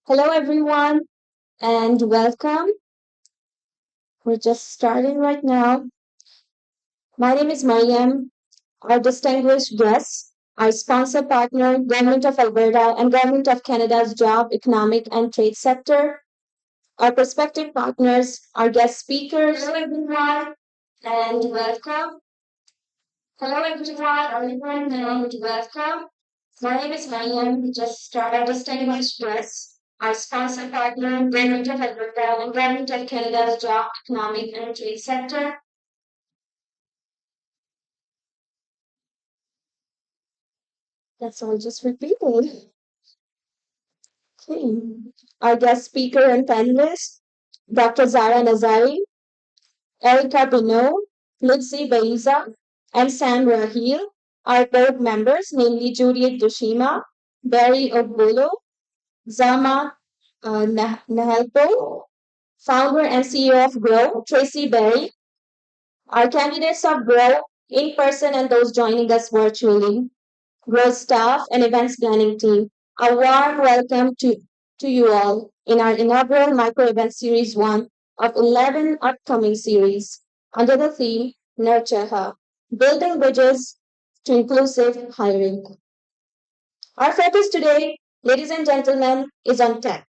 Hello, everyone, and welcome. We're just starting right now. My name is Mariam. Our distinguished guests, our sponsor partner, Government of Alberta and Government of Canada's Job, Economic and Trade Sector. Our prospective partners, our guest speakers. Hello, everyone, and welcome. Hello, everyone, and welcome. My name is Mariam. Just started distinguished guests. Our sponsor partner, Government of Alberta and Government of Canada's Job, Economic and Trade Sector. That's all just repeated. Okay. Our guest speaker and panelist, Dr. Zara Nazari, Erica Bino, Lutzi Baiza, and Sam Rahil. Our board members, namely Juliet Dushima, Barry Ogbolo, Zama Nahalpo, founder and CEO of Grow, Tracy Berry, our candidates of Grow in person and those joining us virtually, Grow staff and events planning team. A warm welcome to you all in our inaugural micro event series 1 of 11 upcoming series under the theme NurtureHer, Building Bridges to Inclusive Hiring. Our focus today, ladies and gentlemen, is on tech.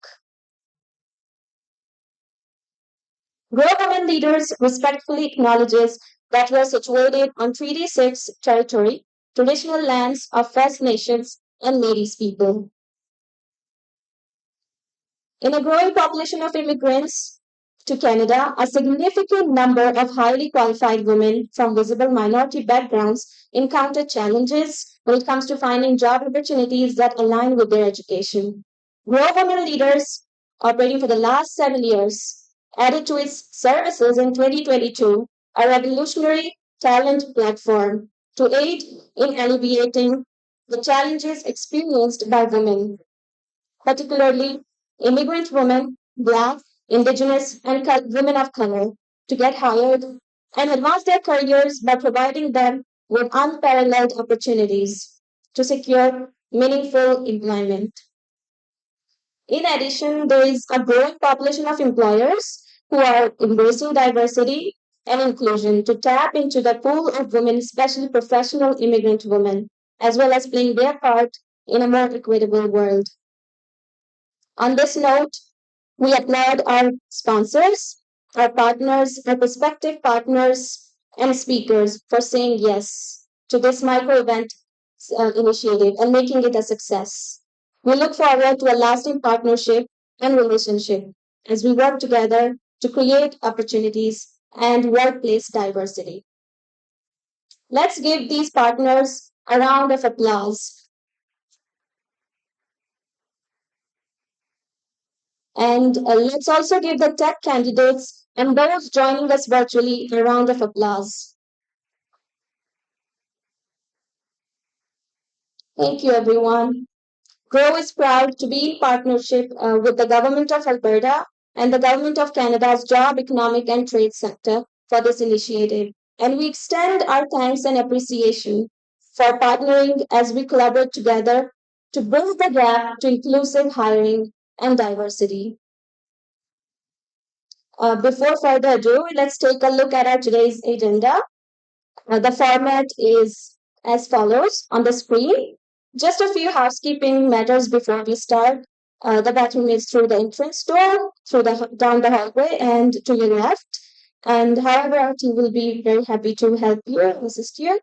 Grow Women Leaders respectfully acknowledges that we are situated on Treaty 6 territory, traditional lands of First Nations and Métis people. In a growing population of immigrants to Canada, a significant number of highly qualified women from visible minority backgrounds encounter challenges when it comes to finding job opportunities that align with their education. Grow Women Leaders, operating for the last 7 years, added to its services in 2022 a revolutionary talent platform to aid in alleviating the challenges experienced by women, particularly immigrant women, Black, Indigenous, and women of color, to get hired and advance their careers by providing them with unparalleled opportunities to secure meaningful employment. In addition, there is a growing population of employers who are embracing diversity and inclusion to tap into the pool of women, especially professional immigrant women, as well as playing their part in a more equitable world. On this note, we applaud our sponsors, our partners, our prospective partners, and speakers for saying yes to this micro event initiative and making it a success. We look forward to a lasting partnership and relationship as we work together to create opportunities and workplace diversity. Let's give these partners a round of applause. And let's also give the tech candidates and those joining us virtually a round of applause. Thank you, everyone. GROW is proud to be in partnership with the Government of Alberta and the Government of Canada's Job, Economic and Trade Sector for this initiative. And we extend our thanks and appreciation for partnering as we collaborate together to bridge the gap to inclusive hiring and diversity. Before further ado, let's take a look at our today's agenda. The format is as follows on the screen. Just a few housekeeping matters before we start. The bathroom is through the entrance door, down the hallway, and to your left. And however, our team will be very happy to help you and assist you.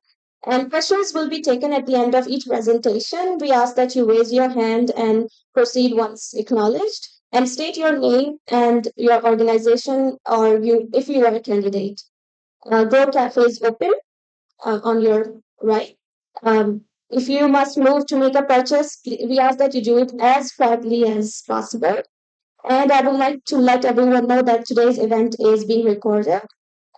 And questions will be taken at the end of each presentation. We ask that you raise your hand and proceed once acknowledged, and state your name and your organization, or if you are a candidate. Grow Cafe is open on your right. If you must move to make a purchase, we ask that you do it as quietly as possible. And I would like to let everyone know that today's event is being recorded,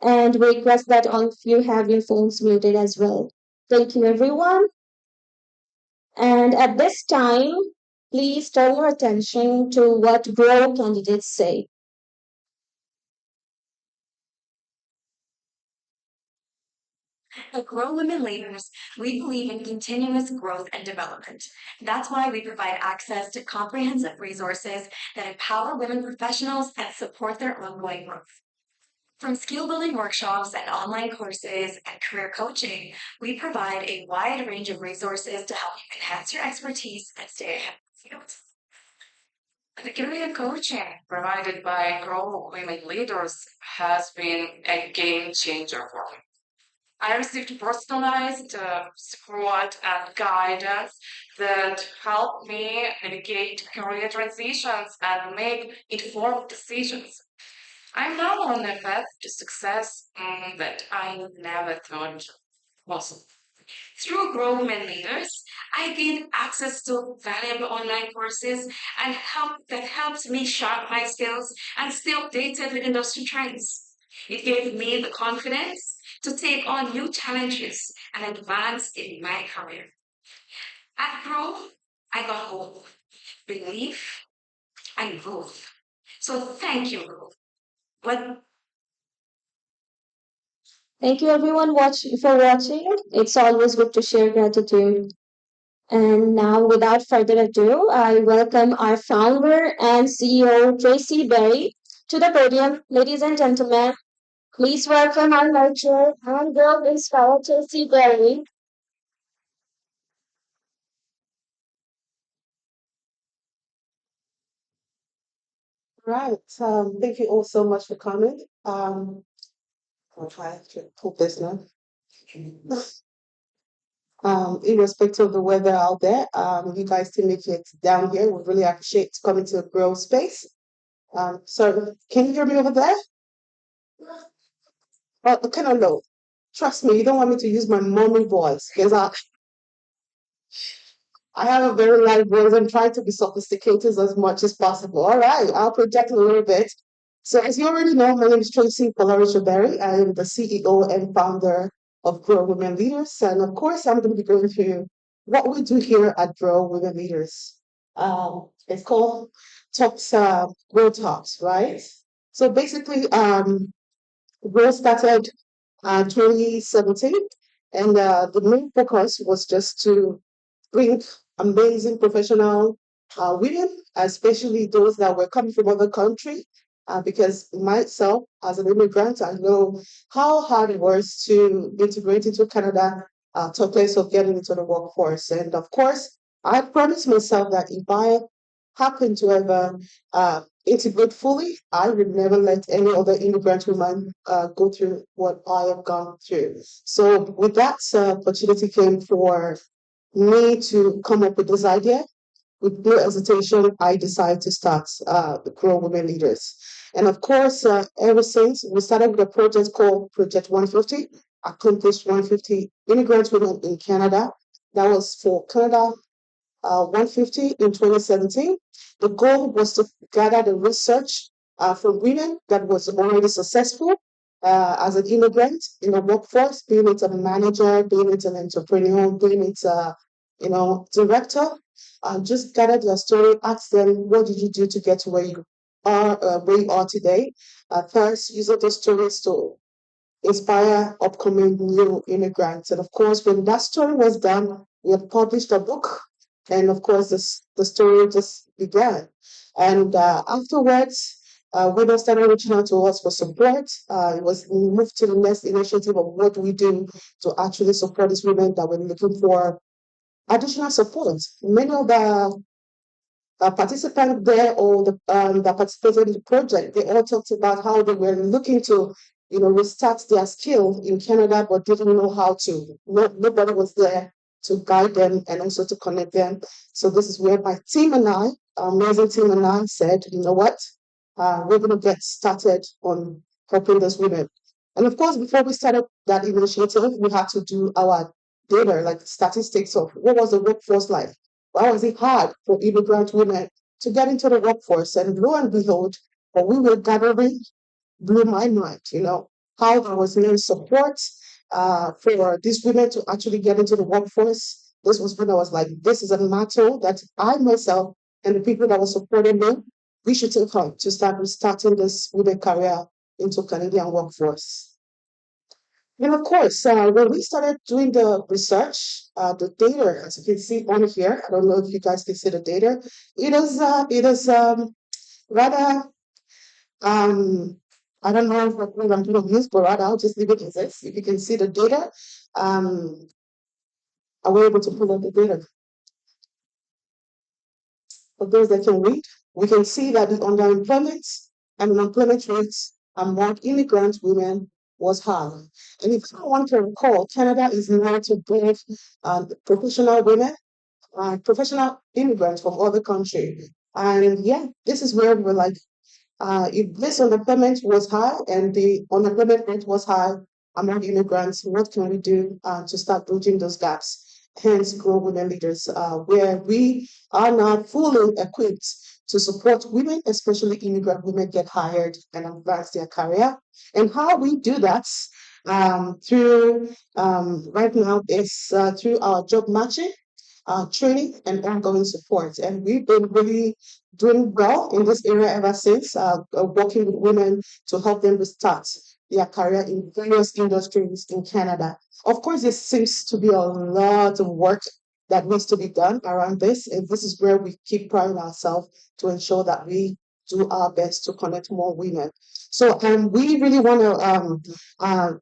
and we request that all of you have your phones muted as well. Thank you, everyone. And at this time, please turn your attention to what Grow candidates say. At Grow Women Leaders, we believe in continuous growth and development. That's why we provide access to comprehensive resources that empower women professionals and support their ongoing growth. From skill building workshops and online courses and career coaching, we provide a wide range of resources to help you enhance your expertise and stay ahead of the field. The career coaching provided by Grow Women Leaders has been a game changer for me. I received personalized support and guidance that helped me navigate career transitions and make informed decisions. I'm now on a path to success that I never thought possible. Through Grow Women Leaders, I gained access to valuable online courses and help that helped me sharpen my skills and stay updated with industry trends. It gave me the confidence to take on new challenges and advance in my career. At Grow, I got hope, belief, and growth. So thank you, Grow. What Thank you everyone for watching. It's always good to share gratitude. And now, without further ado, I welcome our founder and CEO, Tracy Berry, to the podium. Ladies and gentlemen, please welcome our nurture and growth inspired Tracy Berry. Right. Thank you all so much for coming. I'll try to put this now. Irrespective of the weather out there, you guys can make it down here. We really appreciate coming to the grow space. So can you hear me over there? Kind of low. Trust me, you don't want me to use my mommy voice because I have a very light voice. I'm trying to be sophisticated as much as possible. All right, I'll project a little bit. So, as you already know, my name is Tracy Berry. I am the CEO and founder of Grow Women Leaders. And of course, I'm going to be going through what we do here at Grow Women Leaders. It's called Talks, Grow Talks, right? So, basically, Grow started 2017, and the main focus was just to bring amazing professional women, especially those that were coming from other country. Because myself, as an immigrant, I know how hard it was to integrate into Canada to a place of getting into the workforce. And of course, I promised myself that if I happen to ever integrate fully, I would never let any other immigrant woman go through what I have gone through. So with that opportunity came for me to come up with this idea. With no hesitation, I decided to start the Grow Women Leaders. And of course, ever since, we started with a project called Project 150, Accomplished 150 Immigrant Women in Canada. That was for Canada 150 in 2017. The goal was to gather the research from women that was already successful as an immigrant in the workforce, being it a manager, being it an entrepreneur, being it a director. Just gather their story, ask them, what did you do to get to where you are today? First, using those stories to inspire upcoming new immigrants. And of course, when that story was done, we had published a book. And of course, the story just began. And afterwards, women started reaching out to us for support. It was we moved to the next initiative of what do we do to actually support these women that were looking for additional support. Many of the participants there or that participated in the project, they all talked about how they were looking to, restart their skill in Canada, but didn't know how to. Nobody was there to guide them and also to connect them. So this is where my team and I, our amazing team and I said, you know what, we're going to get started on helping those women. And of course, before we started that initiative, we had to do our data, like statistics of what was the workforce like. Why was it hard for immigrant women to get into the workforce? And lo and behold, what we were gathering blew my mind, how there was no support for these women to actually get into the workforce. This was when I was like, this is a matter that I myself and the people that were supporting me, we should take on to start starting this women career into Canadian workforce. And of course, when we started doing the research, the data, as you can see on here, I don't know if you guys can see the data. It is rather I don't know what word I'm going to use, but rather I'll just leave it as this. If you can see the data, are we able to pull up the data? For those that can read, we can see that the underemployment and unemployment rates among immigrant women was high. And if I want to recall, Canada is known to bring professional women, professional immigrants from other countries. And yeah, this is where we're like, if this unemployment was high and the unemployment rate was high among immigrants, what can we do to start bridging those gaps? Hence, Grow Women Leaders, where we are now fully equipped to support women, especially immigrant women, get hired and advance their career. And how we do that through right now is through our job matching training and ongoing support. And we've been really doing well in this area ever since, working with women to help them restart their career in various industries in Canada. Of course, there seems to be a lot of work that needs to be done around this, and this is where we keep priding ourselves to ensure that we do our best to connect more women. So, we really want to uh,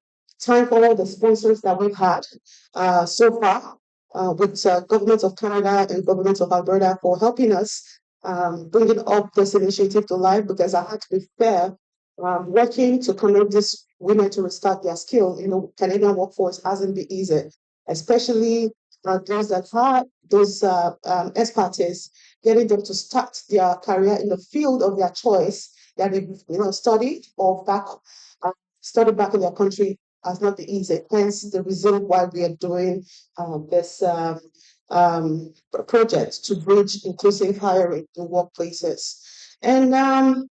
thank all the sponsors that we've had so far with government of Canada and government of Alberta for helping us bringing up this initiative to life because I had to be fair. Working to connect these women to restart their skill in the Canadian workforce hasn't been easy, especially those that have those expertise, getting them to start their career in the field of their choice that they studied or studied back in their country has not been easy. Hence, the reason why we are doing this project to bridge inclusive hiring in workplaces. And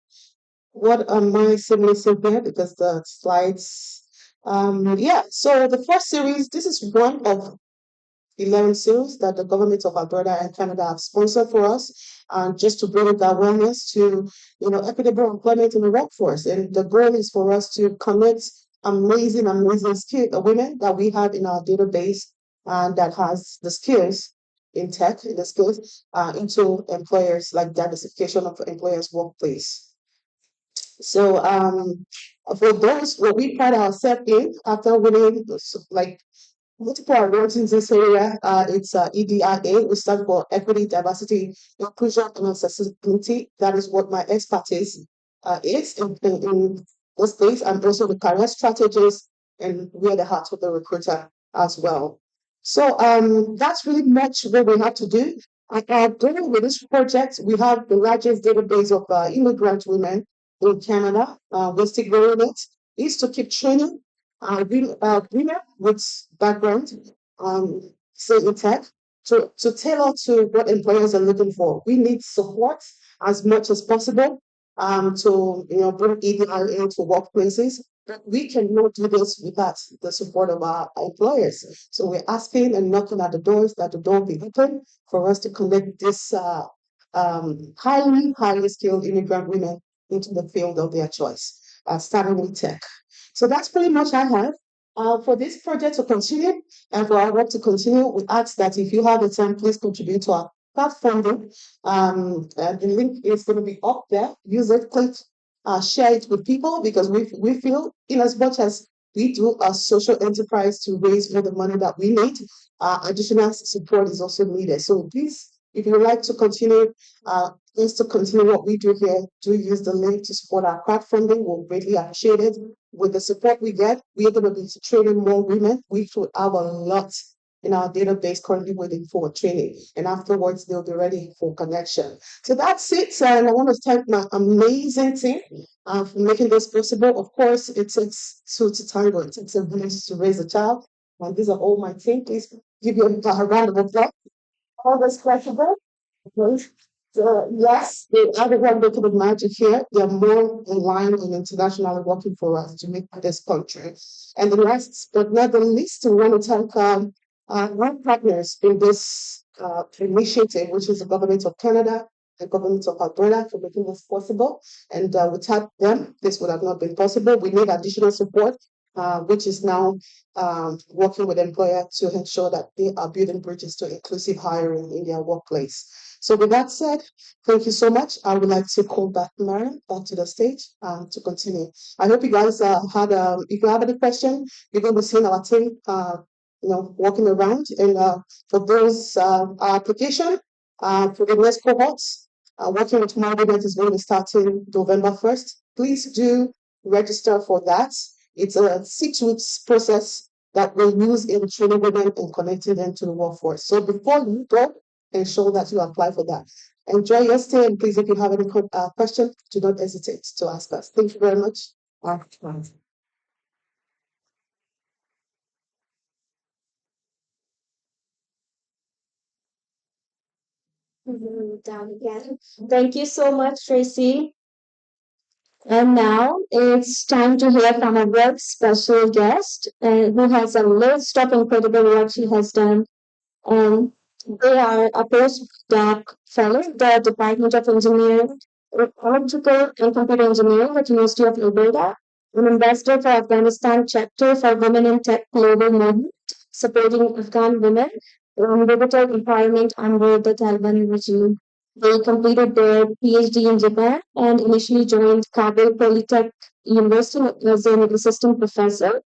what am I missing here? Because the slides, yeah. So the first series, this is one of 11 series that the government of Alberta and Canada have sponsored for us, just to bring the awareness to, equitable employment in the workforce. And the goal is for us to connect amazing women that we have in our database and that has the skills in tech, in the skills, into employers, like diversification of employers' workplace. So for those, what we pride ourselves in after winning like multiple awards in this area. It's EDIA, which stands for Equity, Diversity, Inclusion, and Accessibility. That is what my expertise is in this space. I'm also the career strategist, and we're the heart of the recruiter as well. So that's really much what we have to do. During with this project, we have the largest database of immigrant women in Canada. We're still growing it. Is to keep training women with background, say in tech, to tailor to what employers are looking for. We need support as much as possible to bring EDI into workplaces. But we cannot do this without the support of our employers. So we're asking and knocking at the doors that the door be open for us to connect this highly skilled immigrant women into the field of their choice, starting with tech. So that's pretty much I have. For this project to continue and for our work to continue, we ask that if you have the time, please contribute to our crowdfunding. The link is going to be up there. Use it, click, share it with people because we feel, in as much as we do a social enterprise to raise all the money that we need, additional support is also needed. So please, if you would like to continue, please to continue what we do here, do use the link to support our crowdfunding. We'll greatly appreciate it. With the support we get, we are going to be training more women. We should have a lot in our database currently waiting for training. And afterwards, they'll be ready for connection. So that's it. And I want to thank my amazing team for making this possible. Of course, it takes two to tango. It takes a village to raise a child. And these are all my team. Please give you a round of applause. All this flexible. So yes, the other one making the magic here, they're more online and internationally working for us to make this country. And the last but not the least, we want to thank our partners in this initiative, which is the government of Canada and government of Alberta for making this possible. And without them, this would have not been possible. We need additional support which is now working with employer to ensure that they are building bridges to inclusive hiring in their workplace. So with that said, thank you so much. I would like to call back Mary back to the stage to continue. I hope you guys had, if you have any question, you're going to be seeing our team, walking around. And for those application for the next cohorts, working with tomorrow event is going to be starting November 1st. Please do register for that. It's a 6 weeks process that we use in training women and connecting them to the workforce. So before you go, ensure that you apply for that. Enjoy your stay, and please, if you have any question, do not hesitate to ask us. Thank you very much. Down again. Thank you so much, Tracy. And now it's time to hear from a very special guest who has a list of incredible work she has done. And they are a postdoc fellow, the Department of Engineering, Electrical and Computer Engineering at University of Alberta, an ambassador for Afghanistan chapter for Women in Tech Global Movement, supporting Afghan women in digital empowerment under the Taliban regime. They completed their PhD in Japan and initially joined Kabul Polytech University as an assistant professor.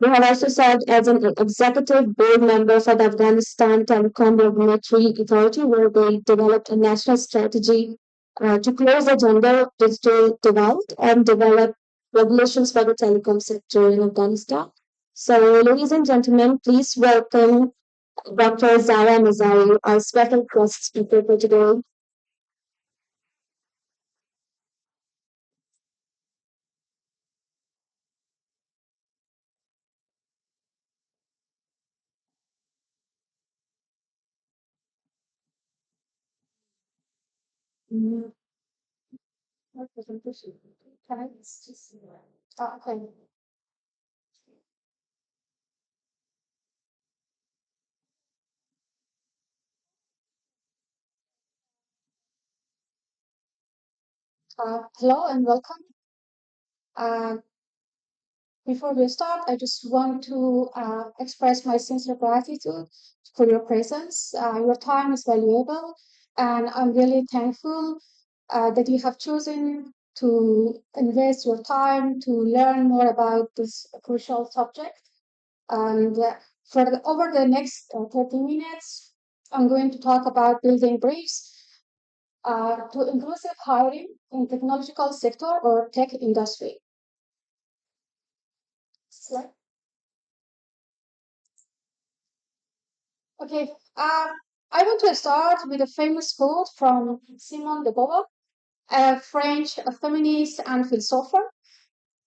They have also served as an executive board member for the Afghanistan Telecom Regulatory Authority, where they developed a national strategy to close the gender digital divide and develop regulations for the telecom sector in Afghanistan. So, ladies and gentlemen, please welcome Dr. Zara Nazari, our special guest speaker for today. Mm, what presentation? Can I just okay. Hello and welcome. Uh, Before we start, I just want to express my sincere gratitude for your presence. Your time is valuable, and I'm really thankful that you have chosen to invest your time to learn more about this crucial subject. And over the next 30 minutes, I'm going to talk about building bridges to inclusive hiring in technological sector or tech industry. Slide. Okay, I want to start with a famous quote from Simone de Beauvoir, a French feminist and philosopher.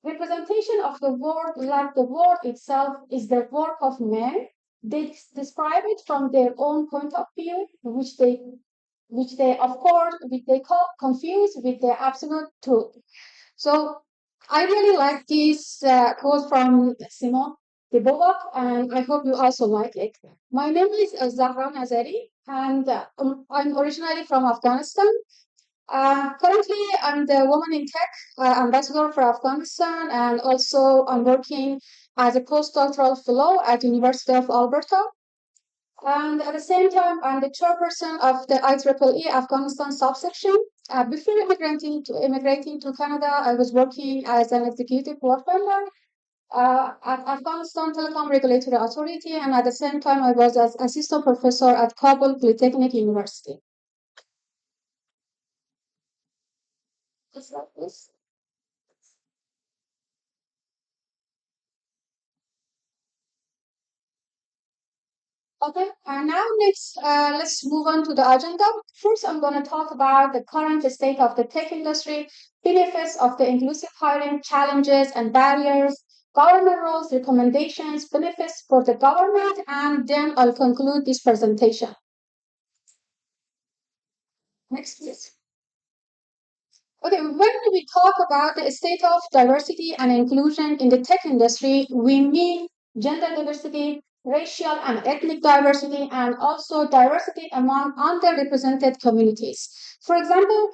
Representation of the world, like the world itself, is the work of men. They describe it from their own point of view, which they of course, confuse with the absolute truth. So I really like this quote from Simone de Beauvoir, and I hope you also like it. My name is Zahra Nazari, and I'm originally from Afghanistan. Currently, I'm the Woman in Tech ambassador for Afghanistan, and also I'm working as a postdoctoral fellow at University of Alberta. And at the same time, I'm the chairperson of the IEEE Afghanistan subsection. Before immigrating to Canada, I was working as an executive board member at Afghanistan Telecom Regulatory Authority, and at the same time, I was as assistant professor at Kabul Polytechnic University. Just like this. Okay, and now let's move on to the agenda. First, I'm going to talk about the current state of the tech industry, benefits of the inclusive hiring, challenges and barriers, government roles, recommendations, benefits for the government, and then I'll conclude this presentation. Next, please. Okay, when we talk about the state of diversity and inclusion in the tech industry, we mean gender diversity, racial and ethnic diversity, and also diversity among underrepresented communities. For example,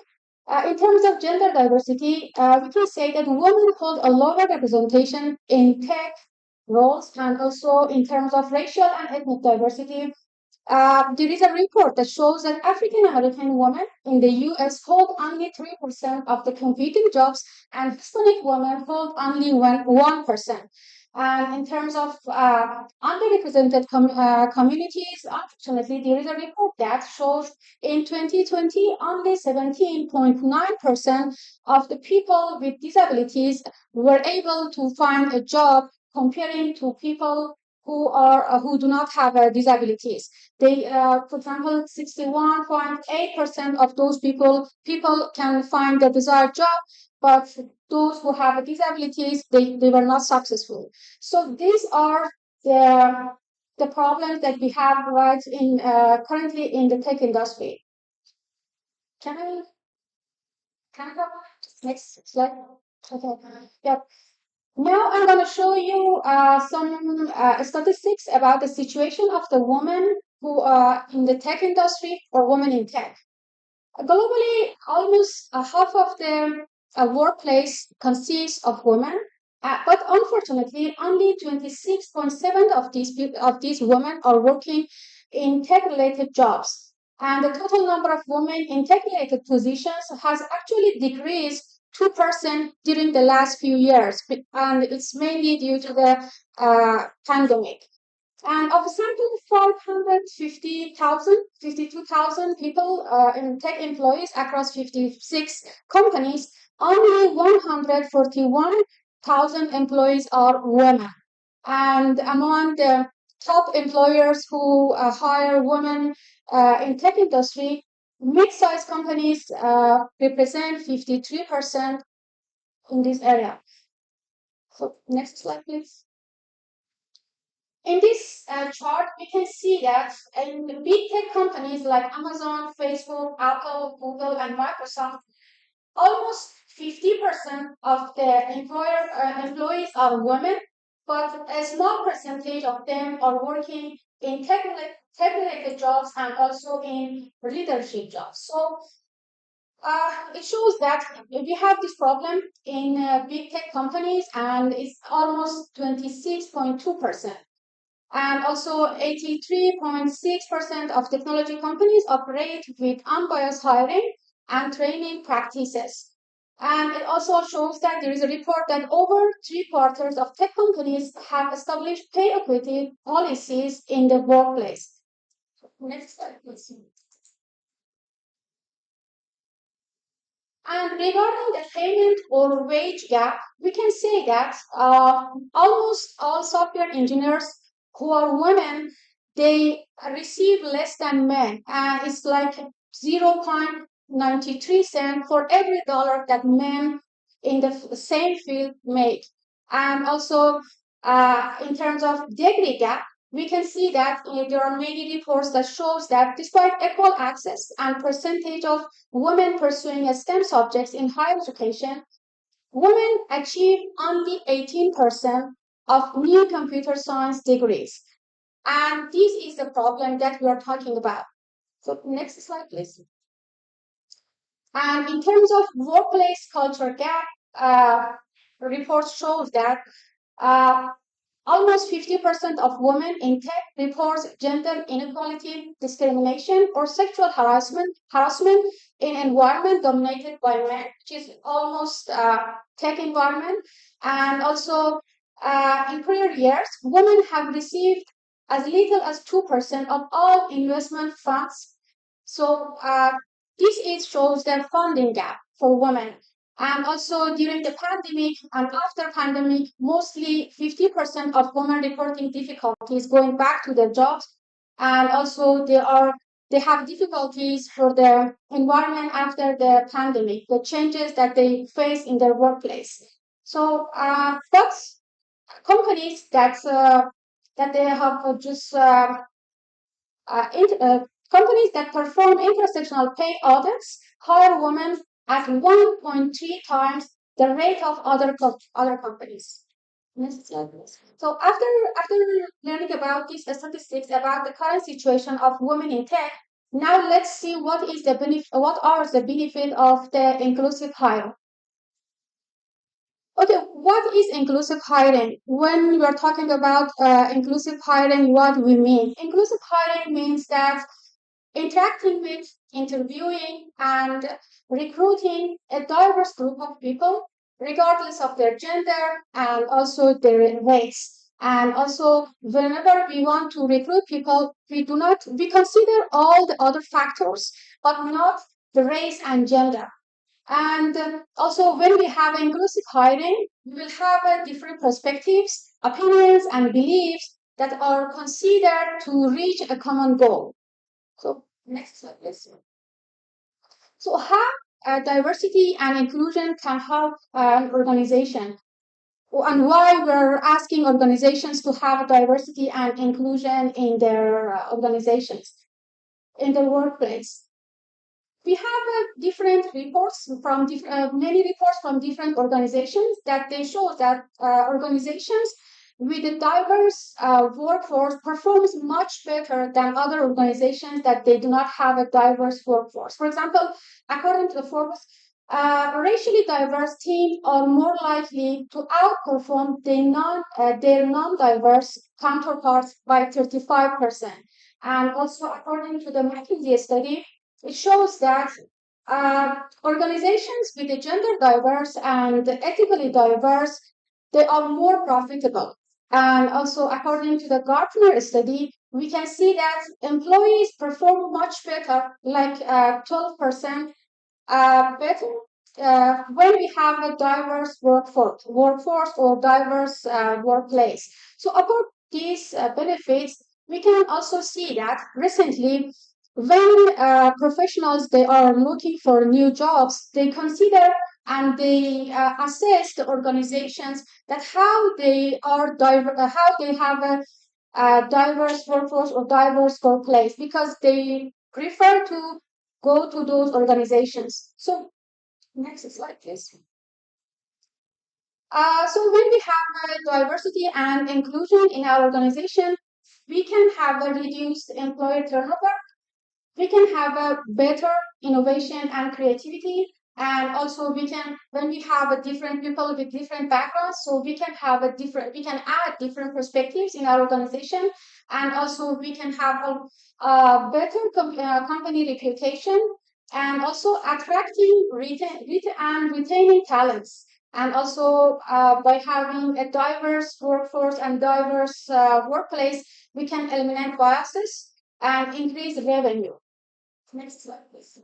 in terms of gender diversity, we can say that women hold a lower representation in tech roles, and also in terms of racial and ethnic diversity. There is a report that shows that African American women in the US hold only 3% of the competing jobs, and Hispanic women hold only 1%. And in terms of underrepresented communities, unfortunately, there is a report that shows in 2020 only 17.9% of the people with disabilities were able to find a job comparing to people who do not have disabilities. They, for example, 61.8% of those people can find the desired job, but those who have disabilities, they were not successful. So these are the the problems that we have right in currently in the tech industry. Can I can I go next slide? Okay. Yeah. Now I'm going to show you some statistics about the situation of the women who are in the tech industry or women in tech. Globally, almost half of the workplace consists of women, but unfortunately, only 26.7 of these women are working in tech-related jobs, and the total number of women in tech-related positions has actually decreased 2% during the last few years, and it's mainly due to the pandemic. And of a sample of 550,000, 52,000 people in tech employees across 56 companies, only 141,000 employees are women. And among the top employers who hire women in tech industry, mid-sized companies represent 53% in this area. So next slide, please. In this chart, we can see that in the big tech companies like Amazon, Facebook, Apple, Google, and Microsoft, almost 50% of the employees are women, but a small percentage of them are working in tech-related jobs and also in leadership jobs. So it shows that we have this problem in big tech companies, and it's almost 26.2%. And also 83.6% of technology companies operate with unbiased hiring and training practices. And it also shows that there is a report that over three-quarters of tech companies have established pay equity policies in the workplace. Next slide, please. And regarding the payment or wage gap, we can say that almost all software engineers who are women, they receive less than men. And it's like 0.93 cent for every dollar that men in the same field make. And also, in terms of degree gap, we can see that there are many reports that shows that despite equal access and percentage of women pursuing STEM subjects in higher education, women achieve only 18% of new computer science degrees. And this is the problem that we are talking about. So next slide, please. And in terms of workplace culture gap, reports shows that uh, almost 50% of women in tech reports gender inequality, discrimination, or sexual harassment in environment dominated by men, which is almost tech environment. And also in prior years, women have received as little as 2% of all investment funds. So this is shows the funding gap for women. And also during the pandemic and after pandemic, mostly 50% of women reporting difficulties going back to their jobs. And also they have difficulties for the environment after the pandemic, the changes that they face in their workplace. So, but companies that they have just companies that perform intersectional pay audits hire women at 1.3 times the rate of other companies. Next slide, please. So after learning about these statistics about the current situation of women in tech, now let's see what are the benefit of the inclusive hire. Okay, what is inclusive hiring? When we are talking about inclusive hiring, what we mean? Inclusive hiring means that interacting with, interviewing, and recruiting a diverse group of people, regardless of their gender and also their race. And also, whenever we want to recruit people, we consider all the other factors, but not the race and gender. And also, when we have inclusive hiring, we will have different perspectives, opinions, and beliefs that are considered to reach a common goal. So, next slide, please. So, how diversity and inclusion can help an organization, and why we're asking organizations to have diversity and inclusion in their organizations, in their workplace. We have different reports from many reports from different organizations that they show that organizations with a diverse workforce performs much better than other organizations that they do not have a diverse workforce. For example, according to the Forbes, racially diverse teams are more likely to outperform their non-diverse counterparts by 35%. And also, according to the McKinsey study, it shows that organizations with a gender diverse and ethically diverse, they are more profitable. And also, according to the Gartner study, we can see that employees perform much better, like 12% better when we have a diverse workforce or diverse workplace. So, about these benefits, we can also see that recently, when professionals they are looking for new jobs, they consider and they assess the organizations that how they have a diverse workforce or diverse workplace because they prefer to go to those organizations. So next slide, please. So when we have diversity and inclusion in our organization, we can have a reduced employee turnover, we can have a better innovation and creativity, and also we can when we have a different people with different backgrounds, so we can add different perspectives in our organization, and also we can have a better company reputation, and also attracting and retaining talents, and also by having a diverse workforce and diverse workplace, we can eliminate biases and increase revenue. Next slide, please.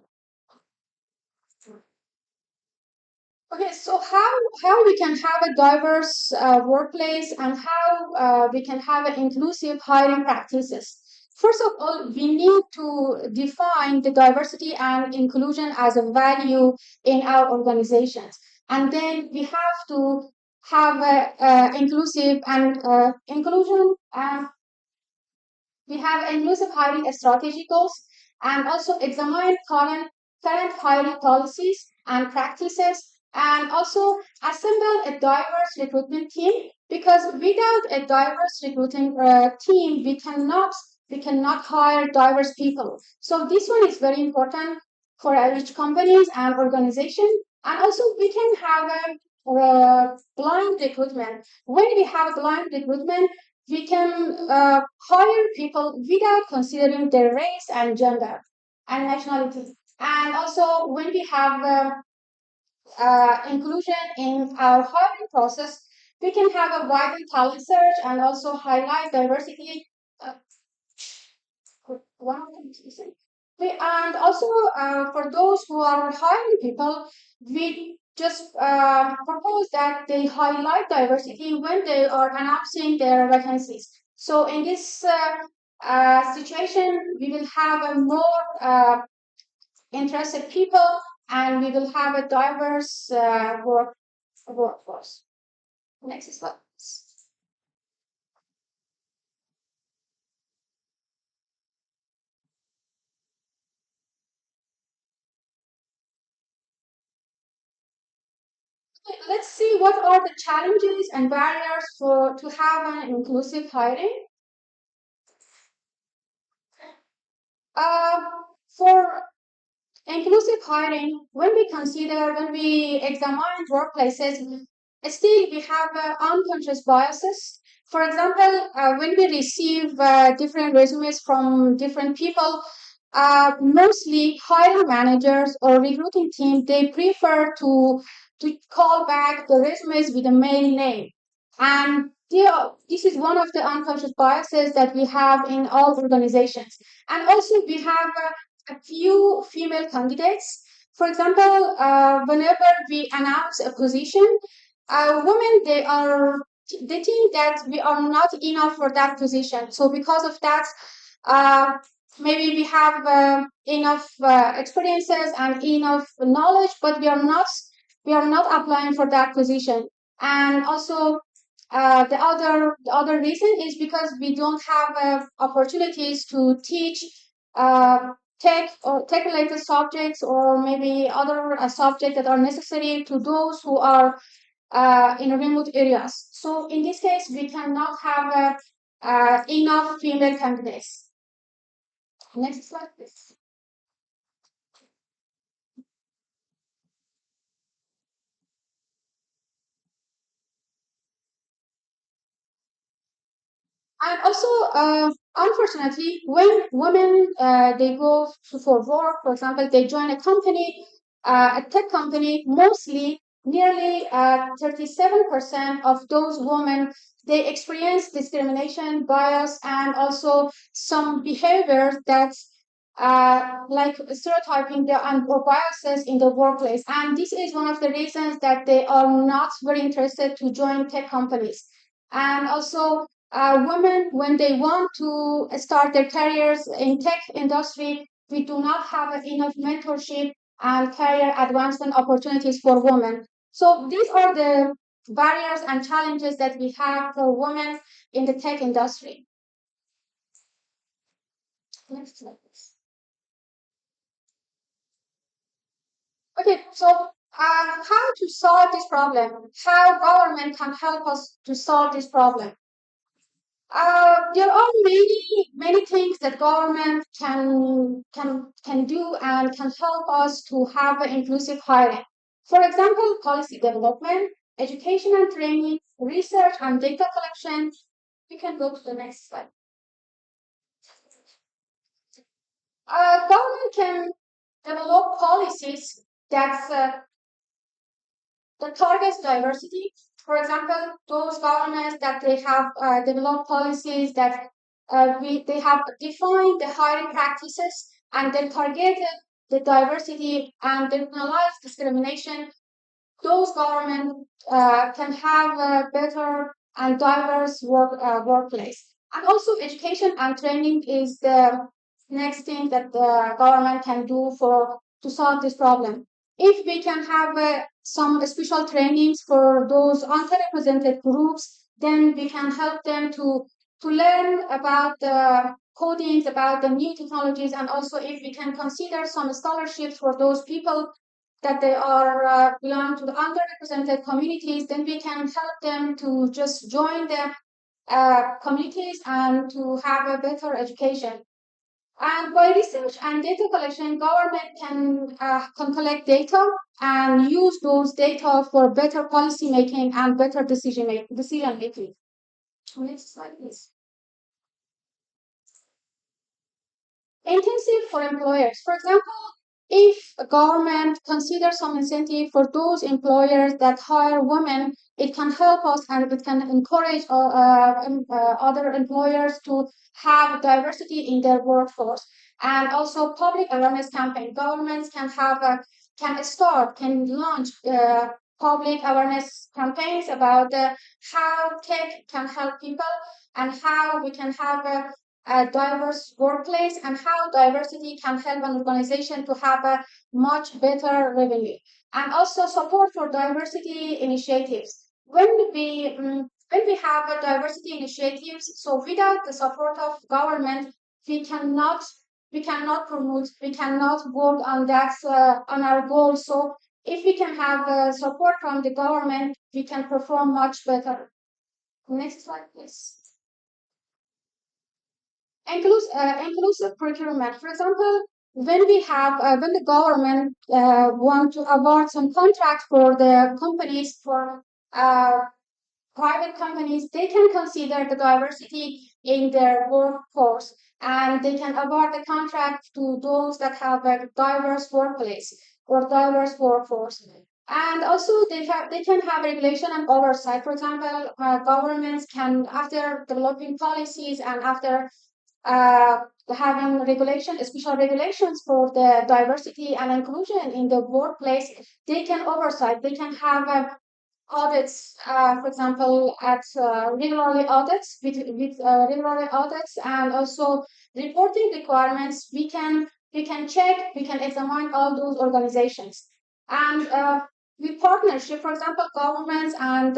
Okay, so how we can have a diverse workplace and how we can have an inclusive hiring practices. First of all, we need to define the diversity and inclusion as a value in our organizations, and then we have to have a inclusive and inclusion we have inclusive hiring strategy goals and also examine current hiring policies and practices and also assemble a diverse recruitment team because without a diverse recruiting team we cannot hire diverse people. So this one is very important for each companies and organization, and also we can have a blind recruitment. When we have blind recruitment, we can hire people without considering their race and gender and nationality. And also, when we have inclusion in our hiring process, we can have a wider talent search and also highlight diversity. Uh, one of them is missing. And also, for those who are hiring people, we just propose that they highlight diversity when they are announcing their vacancies. So in this situation, we will have a more interested people and we will have a diverse workforce. Next slide. Let's see what are the challenges and barriers to have an inclusive hiring. Uh, for inclusive hiring, when we examine workplaces, Still, we have unconscious biases. For example, when we receive different resumes from different people, mostly hiring managers or recruiting team, they prefer to call back the resumes with a male name. And this is one of the unconscious biases that we have in all organizations. And also, we have a few female candidates. For example, whenever we announce a position, women they think that we are not enough for that position. So because of that, uh, maybe we have enough experiences and enough knowledge, but we are not applying for that position. And also, the other reason is because we don't have opportunities to teach uh, tech related subjects, or maybe other subjects that are necessary to those who are in remote areas. So in this case, we cannot have enough female candidates. Next slide, please. And also, unfortunately, when women they go for work, for example, they join a company, a tech company, mostly nearly 37% of those women they experience discrimination, bias, and also some behaviors that like stereotyping and or biases in the workplace. And this is one of the reasons that they are not very interested to join tech companies. And also, women, when they want to start their careers in tech industry, we do not have enough mentorship and career advancement opportunities for women. So these are the barriers and challenges that we have for women in the tech industry. Next slide, please. Okay, so how to solve this problem? How government can help us to solve this problem? There are many things that government can do and can help us to have inclusive hiring. For example, policy development, education and training, research and data collection. We can go to the next slide. Government can develop policies that targets diversity. For example, those governments that they have developed policies that they have defined the hiring practices and then targeted the diversity and then penalize discrimination. Those governments can have a better and diverse workplace. And also, education and training is the next thing that the government can do for to solve this problem. If we can have some special trainings for those underrepresented groups, then we can help them to learn about the codings, about the new technologies, and also if we can consider some scholarships for those people that they are belong to the underrepresented communities, then we can help them to just join the communities and to have a better education. And by research and data collection, government can collect data and use those data for better policy making and better decision making. Next slide, please. Intensive for employers. For example, if a government considers some incentive for those employers that hire women, it can help us and it can encourage other employers to have diversity in their workforce. And also public awareness campaign. Governments can launch public awareness campaigns about how tech can help people and how we can have a diverse workplace and how diversity can help an organization to have a much better revenue. And also support for diversity initiatives. When we have a diversity initiatives, so without the support of government, we cannot promote, we cannot work on that on our goals. So if we can have support from the government, we can perform much better. Next slide, please. Inclusive procurement. For example, when the government want to award some contract for the companies for private companies, they can consider the diversity in their workforce and they can award the contract to those that have a diverse workplace or diverse workforce. And also they can have regulation and oversight. For example, governments can, after developing policies and after uh, having regulation, special regulations for the diversity and inclusion in the workplace, they can oversight. They can have audits, for example, at regularly audits with regularly audits and also reporting requirements. We can check, we can examine all those organizations, and with partnership, for example, governments and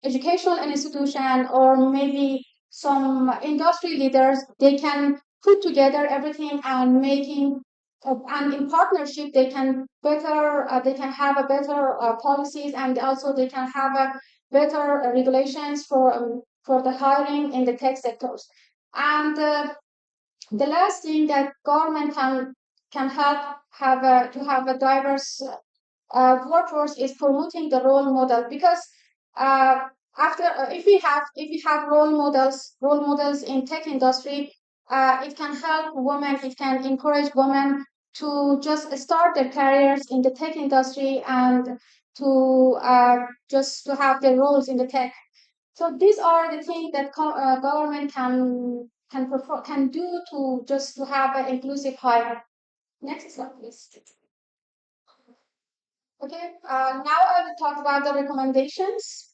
educational institution or maybe some industry leaders, they can put together everything and making and in partnership they can have a better policies and also they can have a better regulations for the hiring in the tech sectors. And the last thing that government can help have to have a diverse workforce is promoting the role model, because uh, after if we have role models in tech industry, it can help women, it can encourage women to just start their careers in the tech industry and to just to have their roles in the tech. So these are the things that government can do to just to have an inclusive hire. Next slide, please. Okay, now I will talk about the recommendations.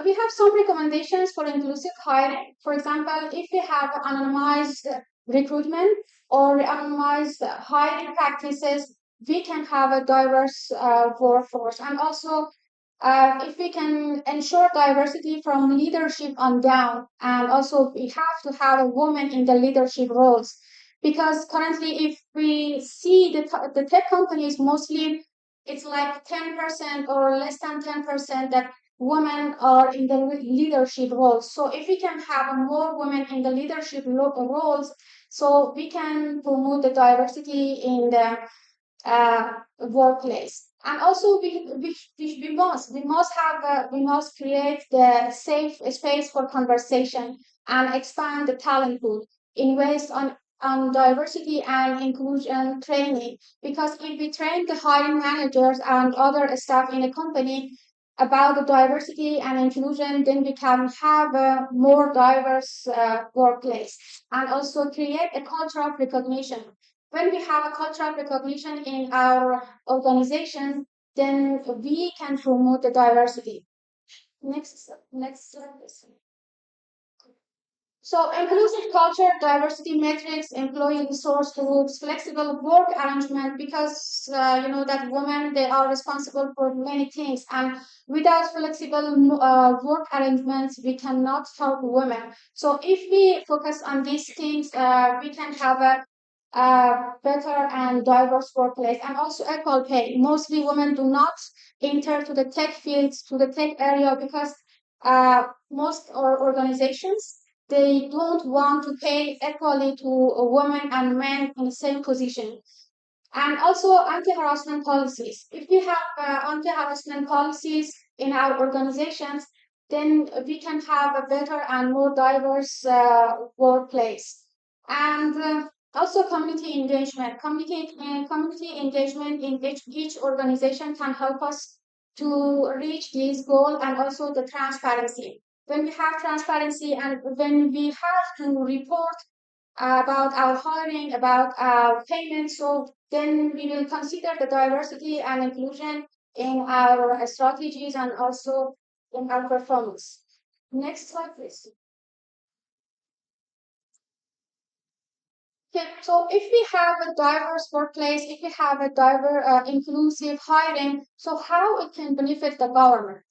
We have some recommendations for inclusive hiring. For example, if we have anonymized recruitment or anonymized hiring practices, we can have a diverse workforce. And also, if we can ensure diversity from leadership on down, and also we have to have a woman in the leadership roles. Because currently, if we see the tech companies, mostly it's like 10% or less than 10% that women are in the leadership roles. So if we can have more women in the leadership roles, so we can promote the diversity in the workplace. And also we must create the safe space for conversation and expand the talent pool, invest on diversity and inclusion training, because if we train the hiring managers and other staff in a company about the diversity and inclusion, then we can have a more diverse workplace, and also create a culture of recognition. When we have a culture of recognition in our organization, then we can promote the diversity. Next slide, please. So inclusive culture, diversity metrics, employee resource groups, flexible work arrangement, because you know that women, they are responsible for many things, and without flexible work arrangements, we cannot help women. So if we focus on these things, we can have a better and diverse workplace, and also equal pay. Mostly women do not enter to the tech fields, to the tech area, because most organizations, they don't want to pay equally to women and men in the same position. And also anti-harassment policies. If we have anti-harassment policies in our organizations, then we can have a better and more diverse workplace. And also community engagement. Community engagement in each organization can help us to reach this goal, and also the transparency. When we have transparency and when we have to report about our hiring, about our payments, so then we will consider the diversity and inclusion in our strategies and also in our performance. Next slide, please. Okay, so if we have a diverse workplace, if we have a diverse, inclusive hiring, so how it can benefit the government?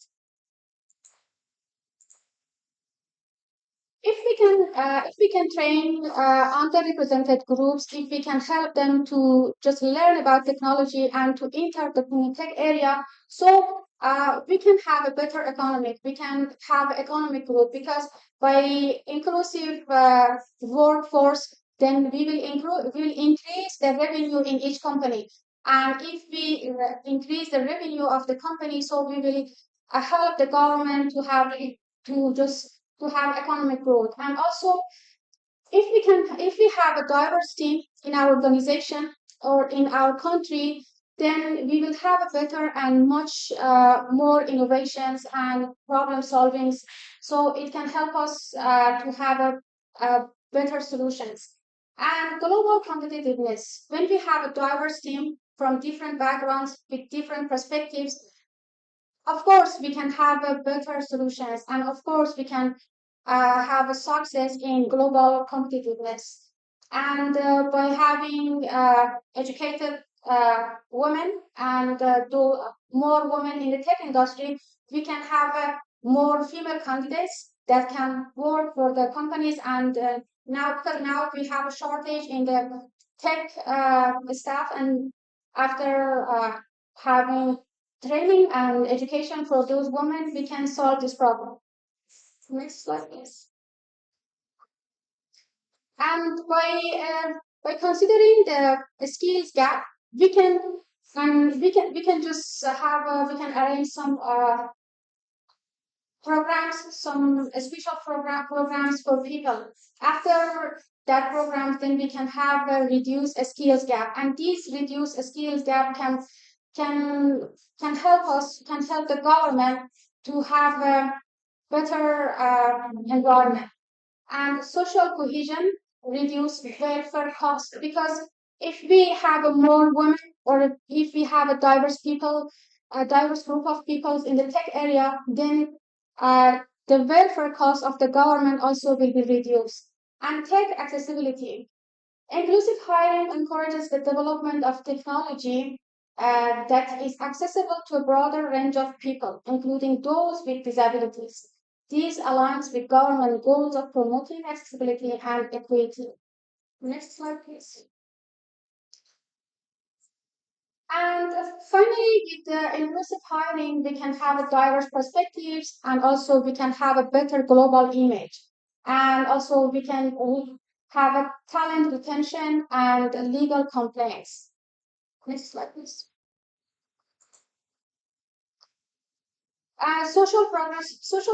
If we can train underrepresented groups, if we can help them to just learn about technology and to enter the tech area, so we can have a better economic, we can have economic growth, because by inclusive workforce, then we will increase the revenue in each company. And if we increase the revenue of the company, so we will help the government to have to have economic growth. And also, if we have a diverse team in our organization or in our country, then we will have a better and much more innovations and problem solvings. So it can help us to have a better solutions. And global competitiveness. When we have a diverse team from different backgrounds with different perspectives, of course we can have a better solutions, and of course we can have a success in global competitiveness. And by having educated women and do more women in the tech industry, we can have more female candidates that can work for the companies. And now, because now we have a shortage in the tech staff, and after having training and education for those women, we can solve this problem. Next slide, please. And by considering the skills gap, we can we can just have we can arrange some programs, some special programs for people. After that program, then we can have a reduced skills gap, and this reduced skills gap can can help the government to have a better environment. And social cohesion reduce welfare costs, because if we have a more women, or if we have a diverse group of people in the tech area, then the welfare cost of the government also will be reduced. And tech accessibility. Inclusive hiring encourages the development of technology that is accessible to a broader range of people, including those with disabilities. This aligns with government goals of promoting accessibility and equity. Next slide, please. And finally, with the inclusive hiring, we can have a diverse perspectives, and also we can have a better global image. And also we can have a talent retention and legal complaints. Next slide, please. Social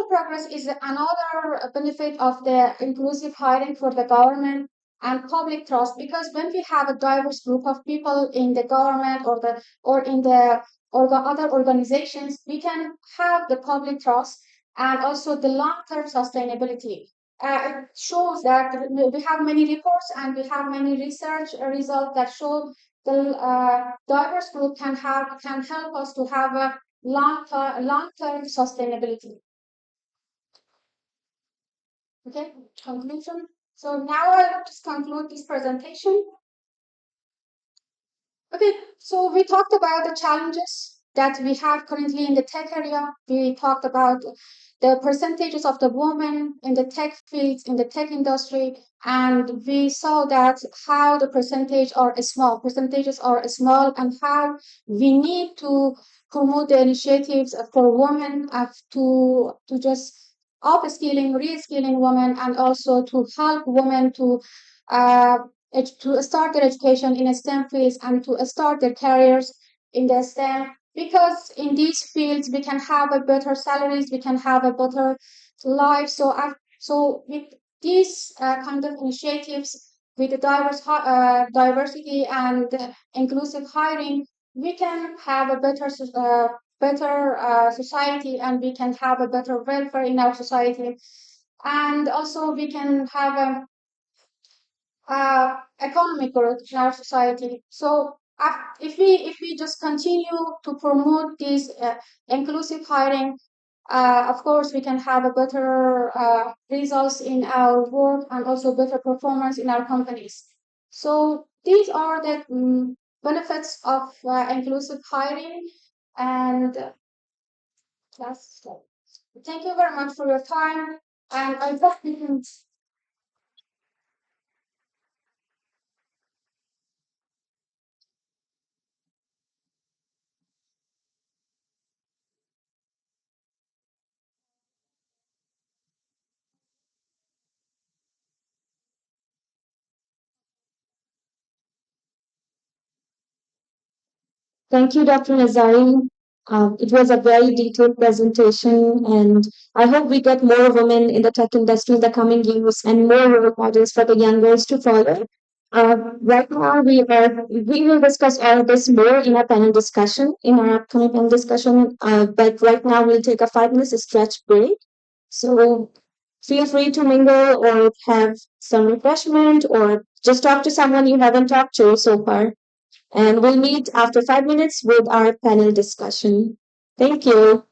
progress is another benefit of the inclusive hiring for the government and public trust, because when we have a diverse group of people in the government or the other organizations, we can have the public trust and also the long-term sustainability. It shows that we have many reports and we have many research results that show the diverse group can help us to have a long-term sustainability. Okay, conclusion. So now I'll just conclude this presentation. Okay, so we talked about the challenges that we have currently in the tech area. We talked about the percentages of the women in the tech fields, in the tech industry, and we saw that how the percentages are small, and how we need to promote the initiatives for women to just upskilling, reskilling women, and also to help women uh, to start their education in STEM fields and to start their careers in the STEM. Because in these fields we can have a better salaries, we can have a better life. So with these kind of initiatives, with the diversity and inclusive hiring, we can have a better society, and we can have a better welfare in our society. And also we can have a economic growth in our society. So if we just continue to promote this inclusive hiring, of course we can have a better results in our work and also better performance in our companies. So these are the benefits of inclusive hiring. And that's thank you very much for your time. And I hope you can. Thank you, Dr. Nazari. It was a very detailed presentation, and I hope we get more women in the tech industry in the coming years and more role models for the young girls to follow. Right now, we will discuss all of this more in our panel discussion, in our upcoming panel discussion. But right now, we'll take a 5 minutes stretch break. So feel free to mingle or have some refreshment or just talk to someone you haven't talked to so far. And we'll meet after 5 minutes with our panel discussion. Thank you.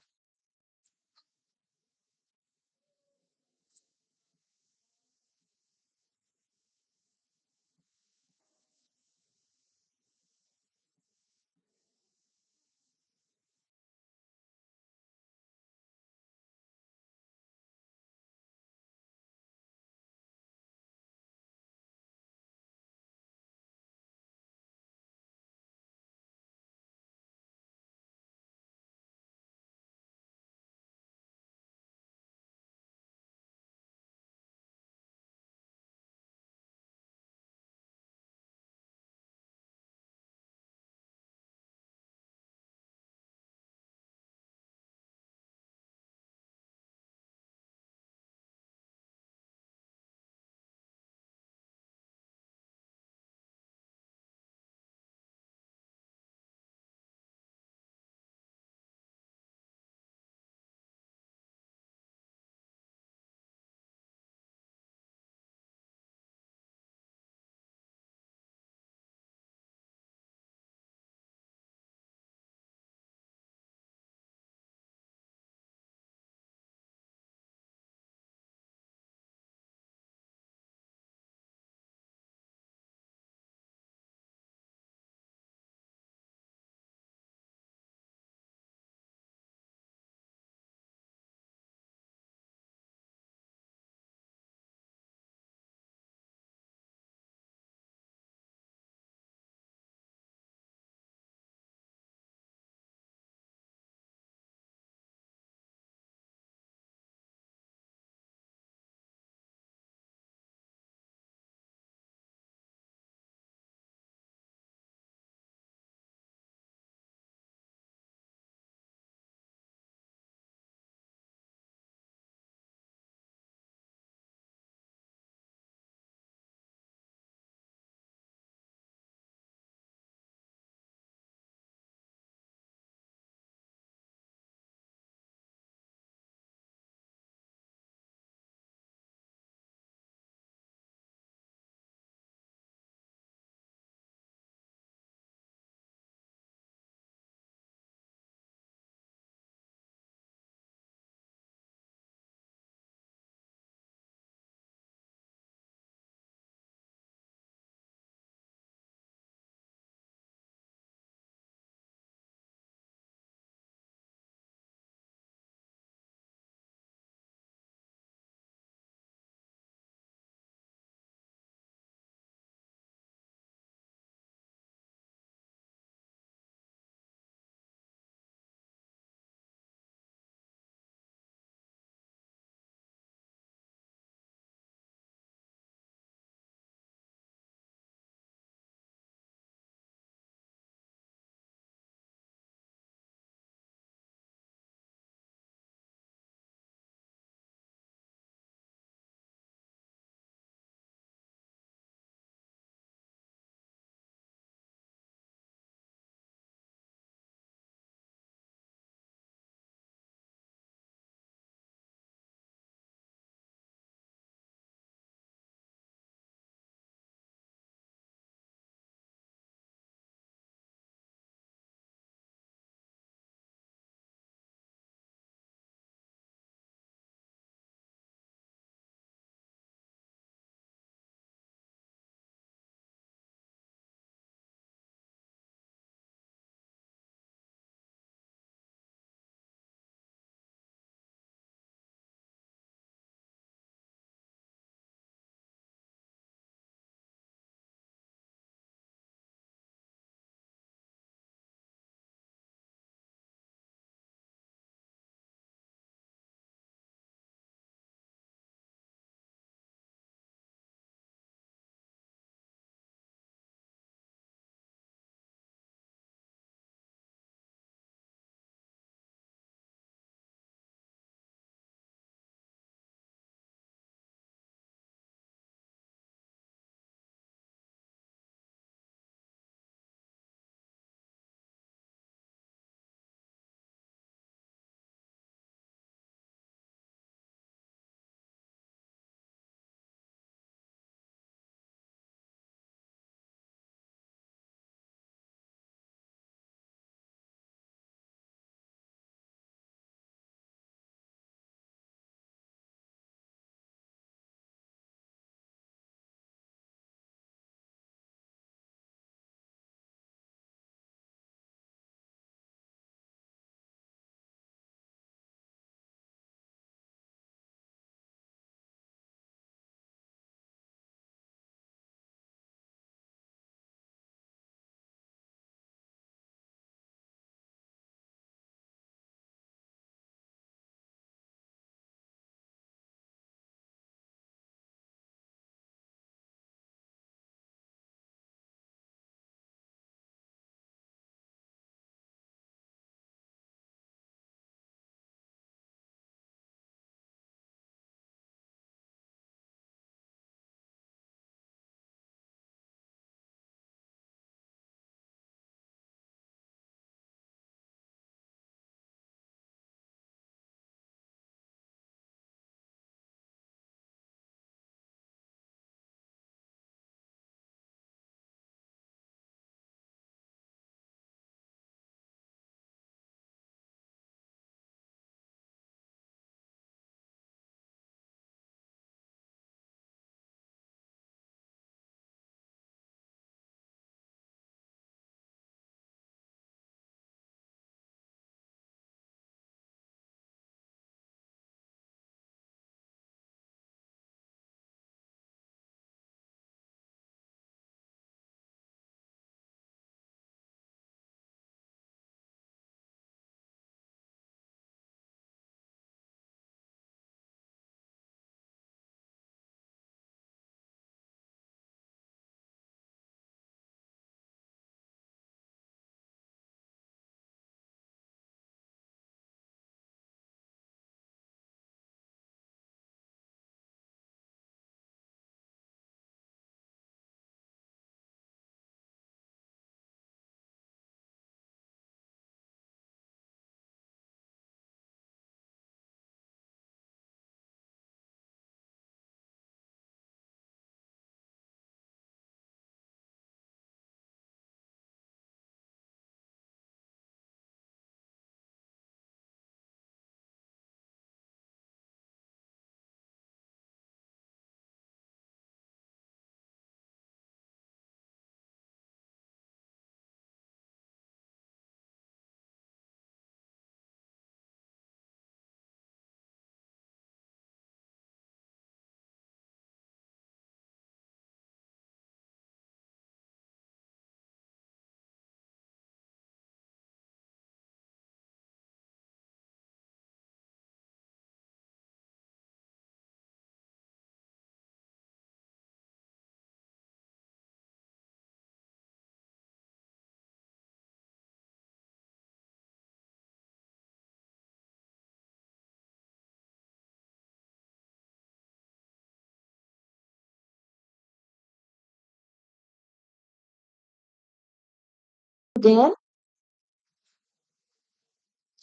again.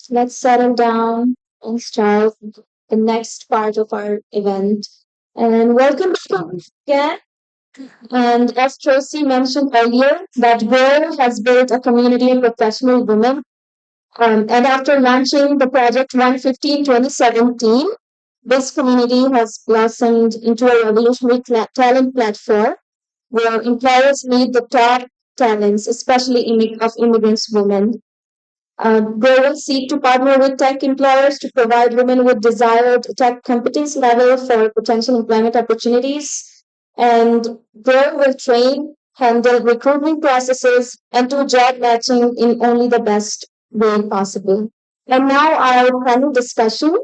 Let's settle down and start the next part of our event. And welcome back again. And as Tracy mentioned earlier, that Grow has built a community of professional women. And after launching the project 150 in 2017, this community has blossomed into a revolutionary talent platform where employers meet the top talents, especially of immigrants women. They will seek to partner with tech employers to provide women with desired tech competence level for potential employment opportunities. And they will train, handle recruitment processes, and do job matching in only the best way possible. And now our panel discussion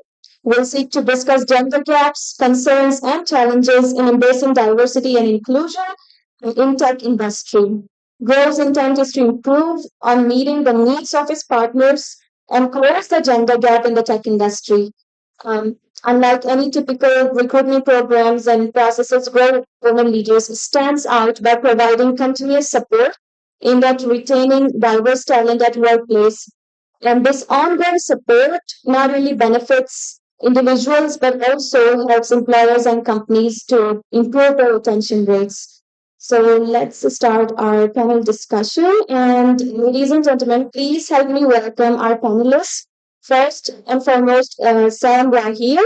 will seek to discuss gender gaps, concerns, and challenges in embracing diversity and inclusion in tech industry. Grove's intent is to improve on meeting the needs of its partners and close the gender gap in the tech industry. Um, Unlike any typical recruitment programs and processes, Grove Women Leaders stands out by providing continuous support in that retaining diverse talent at workplace. And this ongoing support not only benefits individuals but also helps employers and companies to improve their retention rates. So let's start our panel discussion. And ladies and gentlemen, please help me welcome our panelists. First and foremost, Sam Rahil.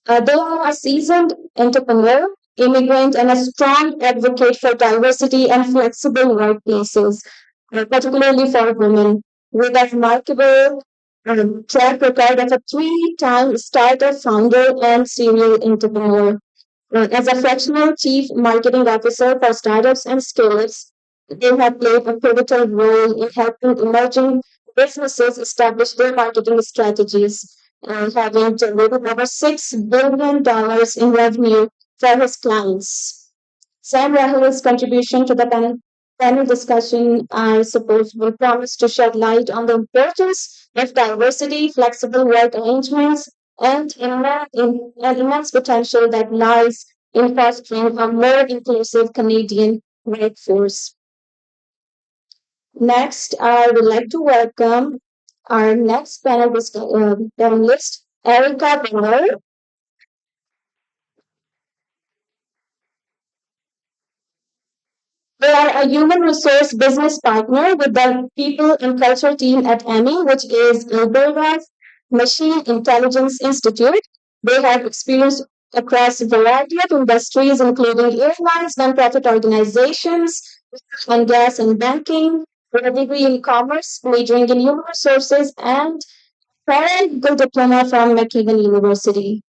They are a seasoned entrepreneur, immigrant, and a strong advocate for diversity and flexible workplaces, particularly for women, with a remarkable track record of a three-time startup founder and serial entrepreneur. As a fractional chief marketing officer for startups and scale-ups, they have played a pivotal role in helping emerging businesses establish their marketing strategies, having generated over $6 billion in revenue for his clients. Sam Rahul's contribution to the panel discussion, I suppose, will promise to shed light on the importance of diversity, flexible work arrangements, and an immense potential that lies in fostering a more inclusive Canadian workforce. Next, I would like to welcome our next panelist, Erica Miller. They are a human resource business partner with the people and culture team at Emmy, which is Alberta's Machine Intelligence Institute. They have experience across a variety of industries, including airlines, nonprofit organizations, and gas and banking, with a degree in commerce, majoring in human resources, and paralegal diploma from McEwen University.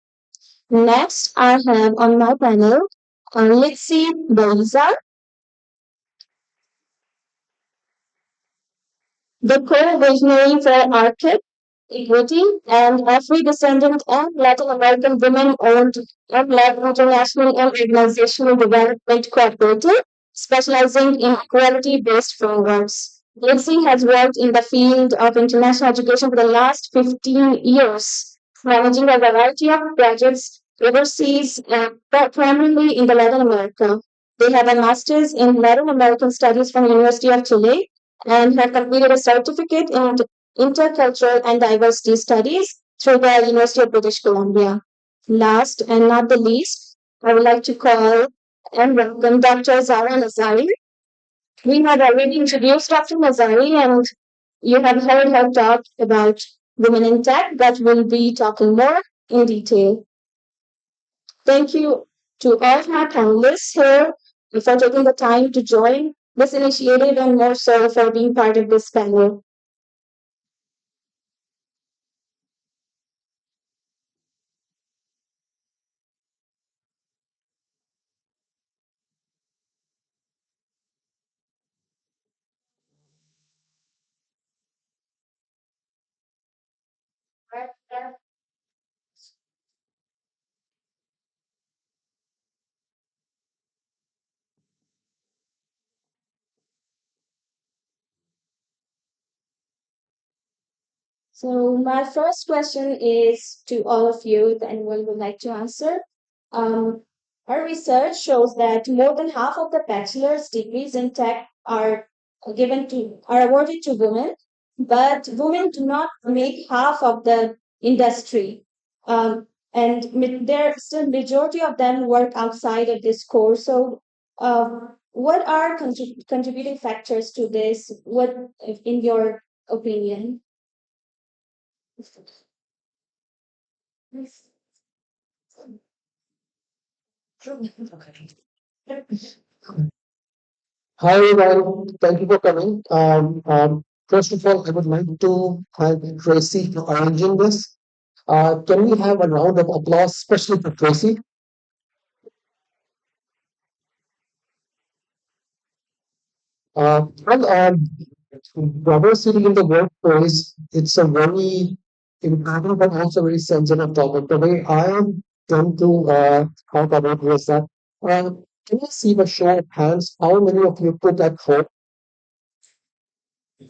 Next, I have on my panel Litsi Beliza, the co-visionary for Arctic Equity and Afro-descendant and Latin American women-owned and led international and organizational development cooperative specializing in equality-based frameworks. Lindsay has worked in the field of international education for the last 15 years, managing a variety of projects overseas, but primarily in the Latin America. They have a master's in Latin American Studies from the University of Chile and have completed a certificate in intercultural and diversity studies through the University of British Columbia. Last and not the least, I would like to call and welcome Dr. Zara Nazari. We had already introduced Dr. Nazari, and you have heard her talk about women in tech, but we'll be talking more in detail. Thank you to all my panelists here for taking the time to join this initiative and more so for being part of this panel. So my first question is to all of you, if anyone would like to answer. Um, Our research shows that more than half of the bachelor's degrees in tech are awarded to women, but women do not make half of the industry. And there still majority of them work outside of this core. So, what are contributing factors to this? What, in your opinion? Hi, everyone. Thank you for coming. First of all, I would like to thank Tracy for arranging this. Can we have a round of applause, especially for Tracy? Well, diversity in the workplace, it's a very important but also very sensitive topic. The way I tend to talk about it is that, can you see the show of hands? How many of you cook at home?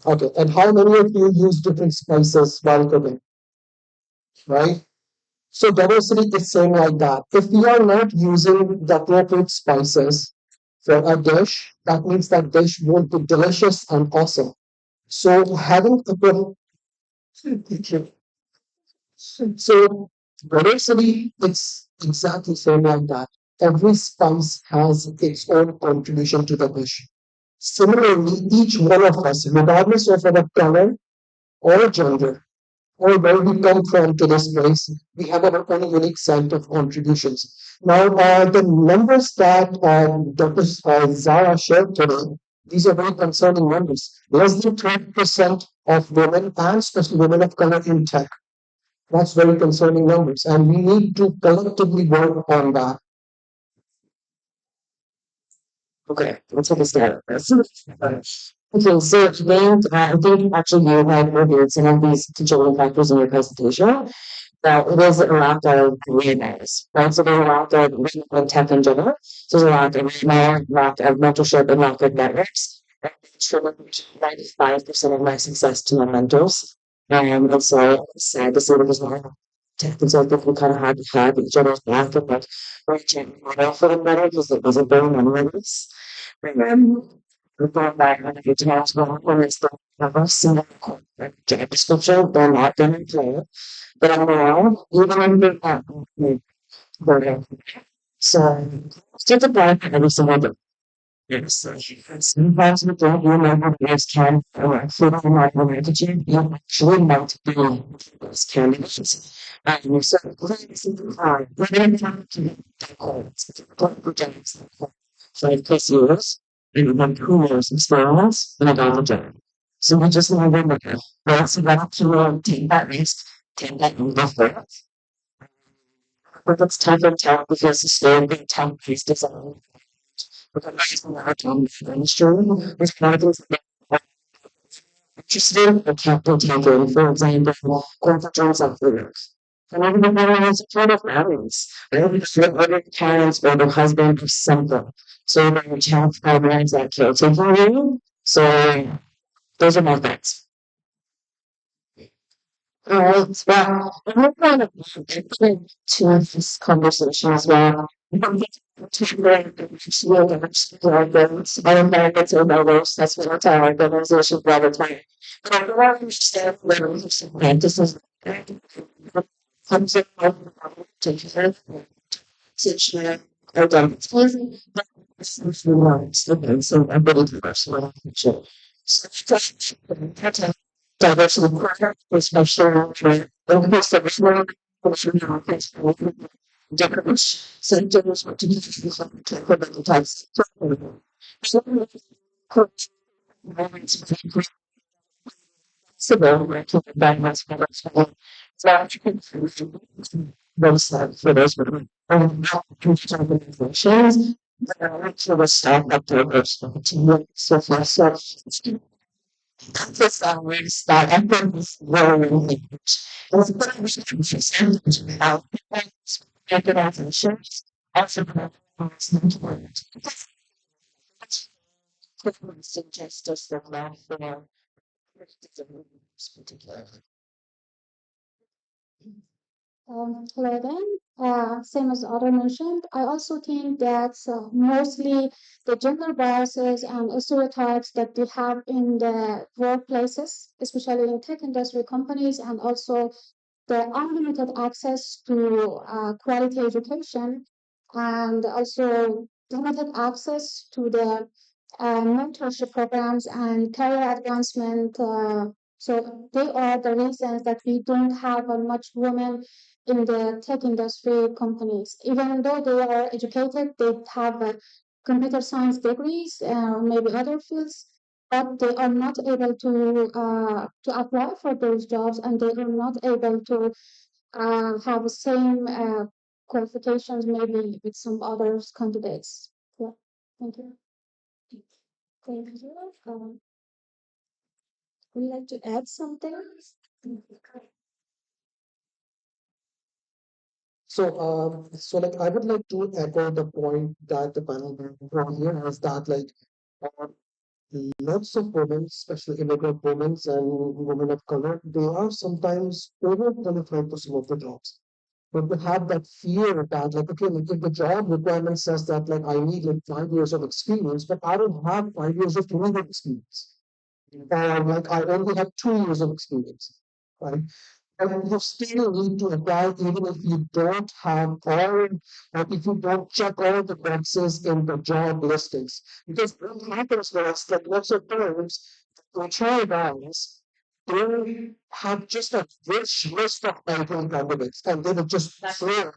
Okay, and how many of you use different spices while cooking, right? So diversity is same like that. If we are not using the appropriate spices for a dish, that means that dish won't be delicious and awesome. So having a good so diversity it's exactly same like that. Every spice has its own contribution to the dish. Similarly, each one of us, regardless of our color or gender, or where we come from to this place, we have our own unique set of contributions. Now, the numbers that Dr. Zara shared today, these are very concerning numbers. Less than 20% of women, and especially women of color in tech. That's very concerning numbers, and we need to collectively work on that. Okay, let's take a start. Okay, so today, I think actually you had reviewed some of these controlling factors in your presentation. Now, it is a lack of awareness, right? So there's a lack of in tech in general. So there's a lack of awareness, lack of mentorship, and lack of networks. That contributed 95% of my success to my mentors. And so it's sad to say that there's not tech consultants who kind of had to have each other's back and like reaching out for them better because it wasn't very memories. Going back on the times when it's the single job description, they're not going to employ but I'm around, even under that. Okay. So, take a break every single day. Yes. Sometimes we don't remember those can food on my attitude. You actually might be those candidates. And so, please, within time to get 5 plus years, and then 2 years experience in a double job. So we just never look at that's about to take that risk, take that investment. But it's tough and tough because the story being tough is designed. Because it's not on the industry, which kind of interesting or capital taking, for example, corporate jobs like lyrics. And everybody has a ton of families. They have other parents or their husband or something. So they have families that care taking you. So those are my thoughts. All right. Well, I'm kind of to this conversation as well. Americans or members, that's what I'm telling organizations all the time. But I don't understand members and this is comes in to hear situation or demonstration. So I'm really personal. So diversity program, especially for increase of different centers to different types of civil back my school. So I think those for those organizations that are actually staff up to so far. So this always that I think is very language. It's very interesting how organizations also suggest us that laugh for particular. Hello again. Same as other mentioned, I also think that mostly the gender biases and stereotypes that we have in the workplaces, especially in tech industry companies, and also the unlimited access to quality education, and also limited access to the mentorship programs and career advancement. So they are the reasons that we don't have much women in the tech industry companies. Even though they are educated, they have computer science degrees, maybe other fields, but they are not able to apply for those jobs, and they are not able to have the same qualifications maybe with some other candidates. Yeah, thank you. Thank you. Would you like to add something? So I would like to echo the point that the panel brought here is that uh, lots of women, especially immigrant women and women of color, they are sometimes overqualified for some of the jobs. But they have that fear that okay, if the job requirement says that I need 5 years of experience, but I don't have 5 years of legal experience. Or I only have 2 years of experience. Right? And you still need to apply even if you don't have all, or if you don't check all the boxes in the job listings. Because what happens was that lots of times HR guys, they have just a rich list of ideal candidates and they will just throw.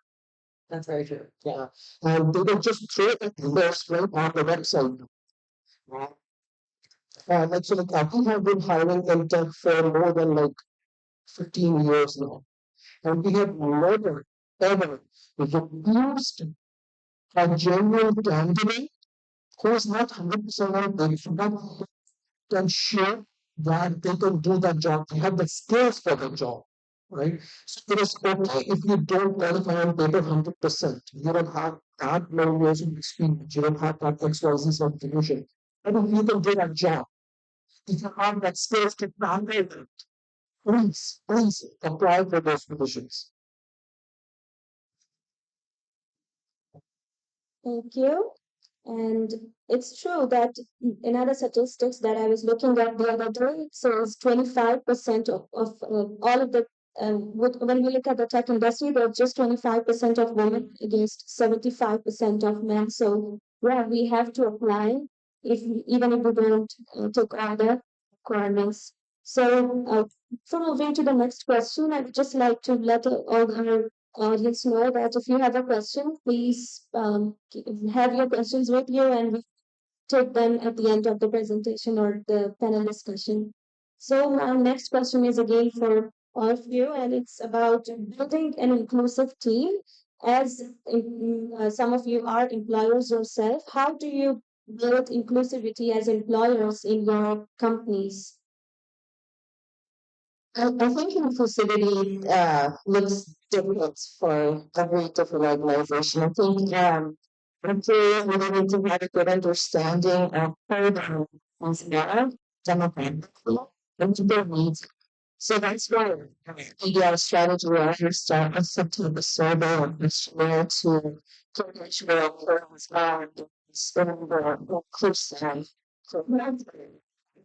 That's very true. Yeah. And they will just throw it list right on the website. Right? We have been hiring in tech for more than 15 years now. And we have never, ever refused a genuine candidate who is not 100% on paper, but who can show that they can do that job. They have the skills for the job, right? So it is okay if you don't qualify on paper 100%. You don't have that many years of experience. You don't have that XYZ certification. But if you can do that job, if you have that skills to translate it, please apply for those positions. Thank you. And it's true that another statistics that I was looking at the other day, it says 25% of all of the, when we look at the tech industry, there's just 25% of women against 75% of men. So, yeah, we have to apply even if we don't take all the requirements. So, before moving to the next question, I would just like to let all our audience know that if you have a question, please have your questions with you and we take them at the end of the presentation or the panel discussion. So our next question is again for all of you, and it's about building an inclusive team. As some of you are employers yourself, how do you build inclusivity as employers in your companies? I think inclusivity looks different for every different organization. I think employees really need to have a good understanding of who their employees are demographically and to their needs. So that's why we got a strategy where I start a September survey or questionnaire to make sure employees are inclusive. So that's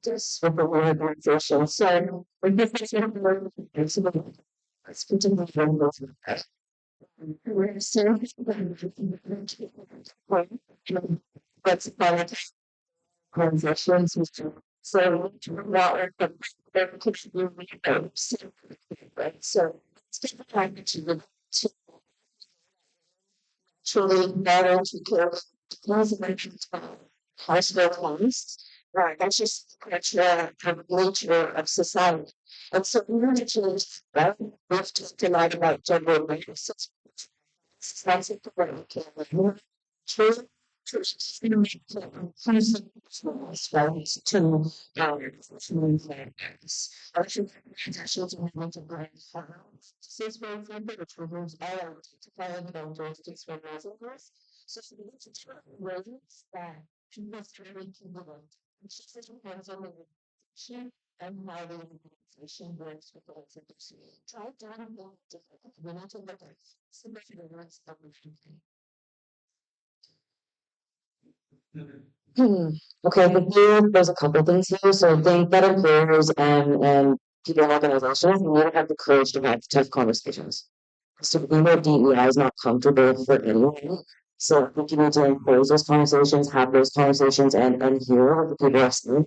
just with the organization. So we get this information. It's particularly valuable for that. We're seeing what's called organizations. So now there could be readers. Right. So it's just the time to truly better to care because mentioned household homes. Right, that's just the nature of society. And so in order to change that, we have to deny about gender roles. That's it for what we can live. True, true, to make it inclusive as well to move this. I should organizations and want to bring since for example, which removes all to follow the characteristics from reservoirs. So it's a true ways that people really can live. And she says depends on the organization and how the organization works with the organization. Try to have a different. We're not talking about somebody that works everything. Hmm. Okay, I think there's a couple things here. So I think that employers and people in organizations need to have the courage to have tough conversations. So we know DEI is not comfortable for anyone. So I think you need to encourage those conversations, have those conversations, and hear what the people are saying.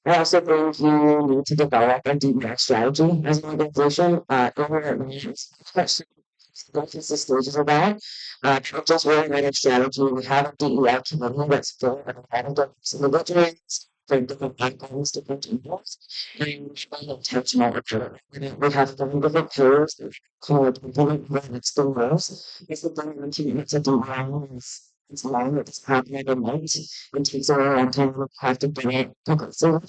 I also think you need to develop a DEI strategy as an organization. In your meetings, especially what is the stages of that? Just really write a strategy. We have a DEI committee that's full of individuals from different backgrounds, different peoples, and really intentional about it. We have 3 different pillars called Women Next the Rules. It's the documentation, it's a DEI, it's long, it's happening in months, and takes a long time to have to get it. Okay, so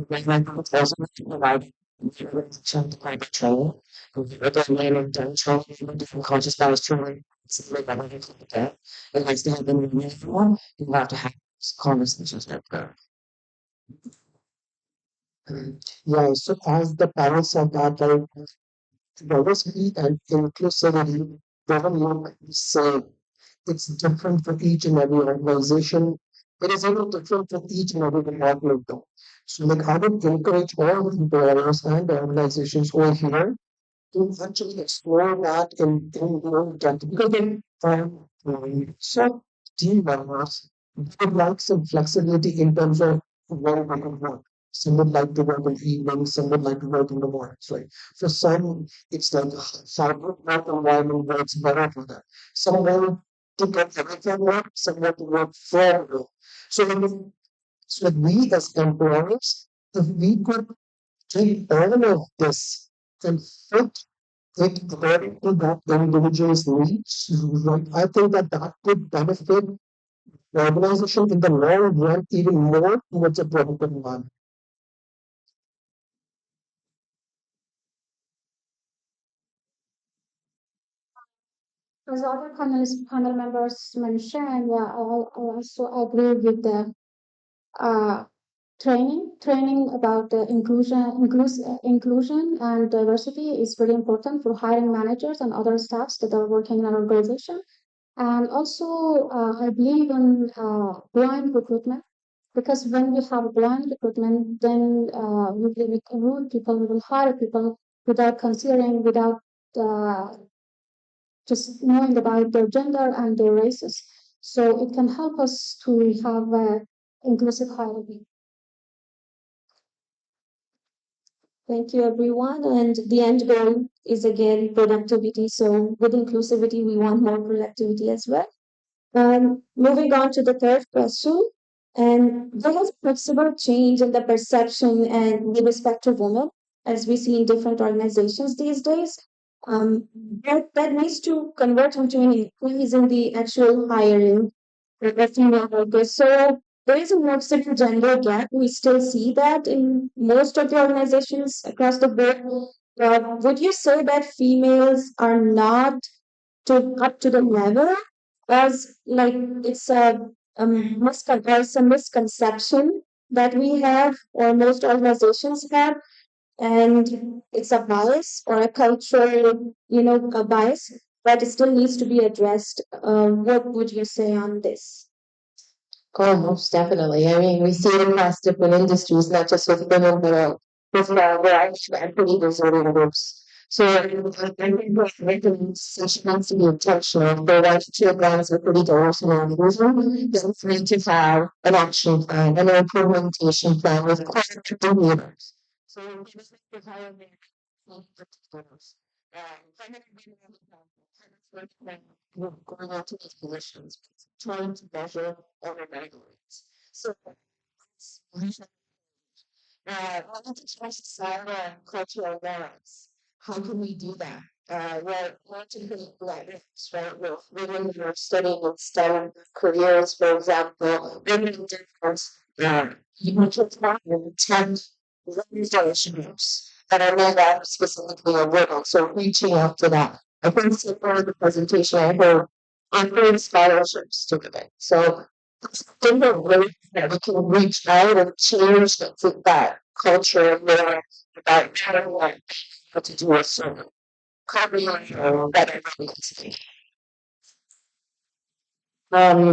my goal also to provide information to private training. Recommend and done training for different conscious bias training. It's like that. It has to happen in uniform. You have to have conversations like that. Yeah, so as the parents of that, like diversity and inclusivity doesn't look the same. It's different for each and every organization. It is even different for each and every department though. So like I would encourage all the employers and the organizations over here to actually explore that in more depth because then so team members would like some flexibility in terms of when they can work. Some would like to work in the evening, some would like to work in the mornings. Right? For some, it's like a hybrid work environment works better for them. Some want to get everything work, some want to work from home. So, so we as employers, if we could take all of this and fit it according to that individual's needs. Like, I think that that could benefit the organization in the long run even more towards a productive one. As other panel members mentioned, yeah, I also agree with the uh, training about the inclusion and diversity is very important for hiring managers and other staffs that are working in an organization. And also, I believe in blind recruitment because when we have blind recruitment, then we will recruit people, we will hire people without considering, without uh, just knowing about their gender and their races. So it can help us to have inclusive hiring. Thank you, everyone. And the end goal is again productivity. So with inclusivity, we want more productivity as well. Moving on to the third question, and there has flexible change in the perception and the respect of women, as we see in different organizations these days. That needs to convert into an increase in the actual hiring of female workers. So there is a noticeable gender gap. We still see that in most of the organizations across the board. Would you say that females are not up to the level as like it's a misconception that we have or most organizations have, and it's a bias or a cultural, a bias that still needs to be addressed. What would you say on this? Oh, most definitely. I mean, we see it across different industries, not just with women, but with variety of equity deserving groups. So I think that recommendation has to be intentional. If they want to advance equity, diversity, and inclusion, then it's need to have an action plan, an implementation plan with clear indicators. So this is the higher indicators. We're going out to these positions, trying to measure automatic rates. So we need to try societal and cultural norms. How can we do that? We're to create letters, right? With women who are studying in STEM careers, for example, women in different, you can just find in 10 relationships that are made up specifically of women. So reaching out to that. I think so far in the presentation I heard on scholarships to women. So In a way that we can reach out and change that culture more about how like how to do a certain copy or better than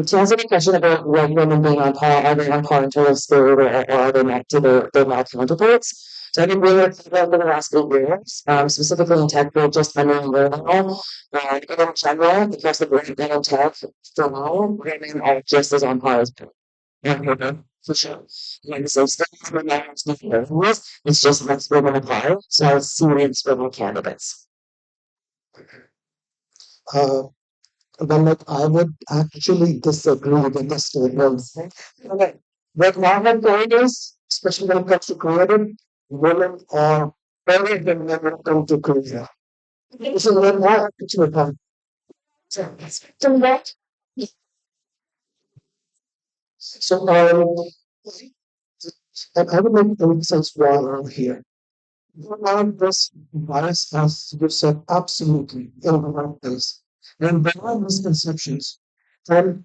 to answer the question about what women being on par, are they on par in terms of spirit or are they not to their male counterparts? So I think we have over the last 8 years, specifically in tech, we're just entering learning now. And in general, because the work in tech, for now, women are just as on par as men. For sure. And so studies with men is different. It's just less women apply. So it's serious women candidates. Uh, Well, like I would actually disagree with the statement. Okay. What my point is, especially when it comes to creative, women are better than men when it comes to creative. So what my actual point. So what? So and I would like to emphasize why I'm here. This bias, as you said, absolutely in the right place. And there are misconceptions. And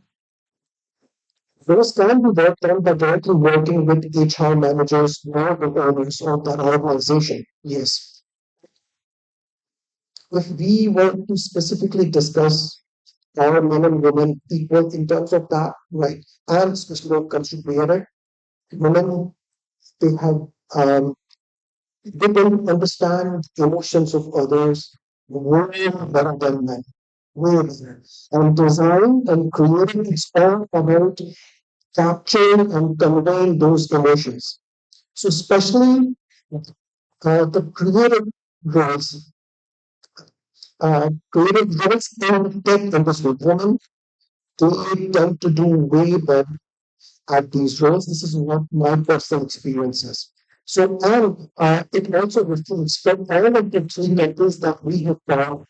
those can be worked on by directly working with HR managers or the owners of that organization. Yes. If we were to specifically discuss our men and women equal in terms of that, right? And especially when it comes to creator, women, they have, they don't understand emotions of others way better than men. Way better. And design and creating is all about capturing and conveying those emotions. So especially the creative roles in tech industry, women, they tend to do way better at these roles. This is what my personal experience is. So, and it also reflects from all of the three methods that we have found,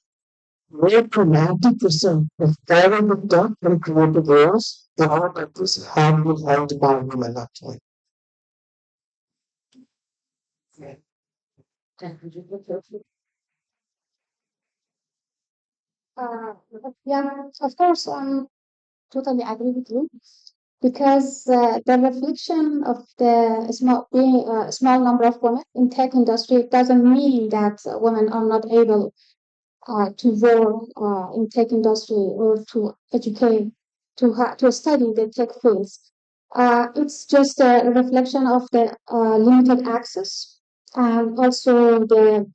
more than 90% of all of the top and creative roles in our countries have been held by women, actually. Uh, yeah, of course, totally agree with you because the reflection of the small being a small number of women in tech industry doesn't mean that women are not able to work in tech industry or to educate to study the tech fields. It's just a reflection of the limited access and also the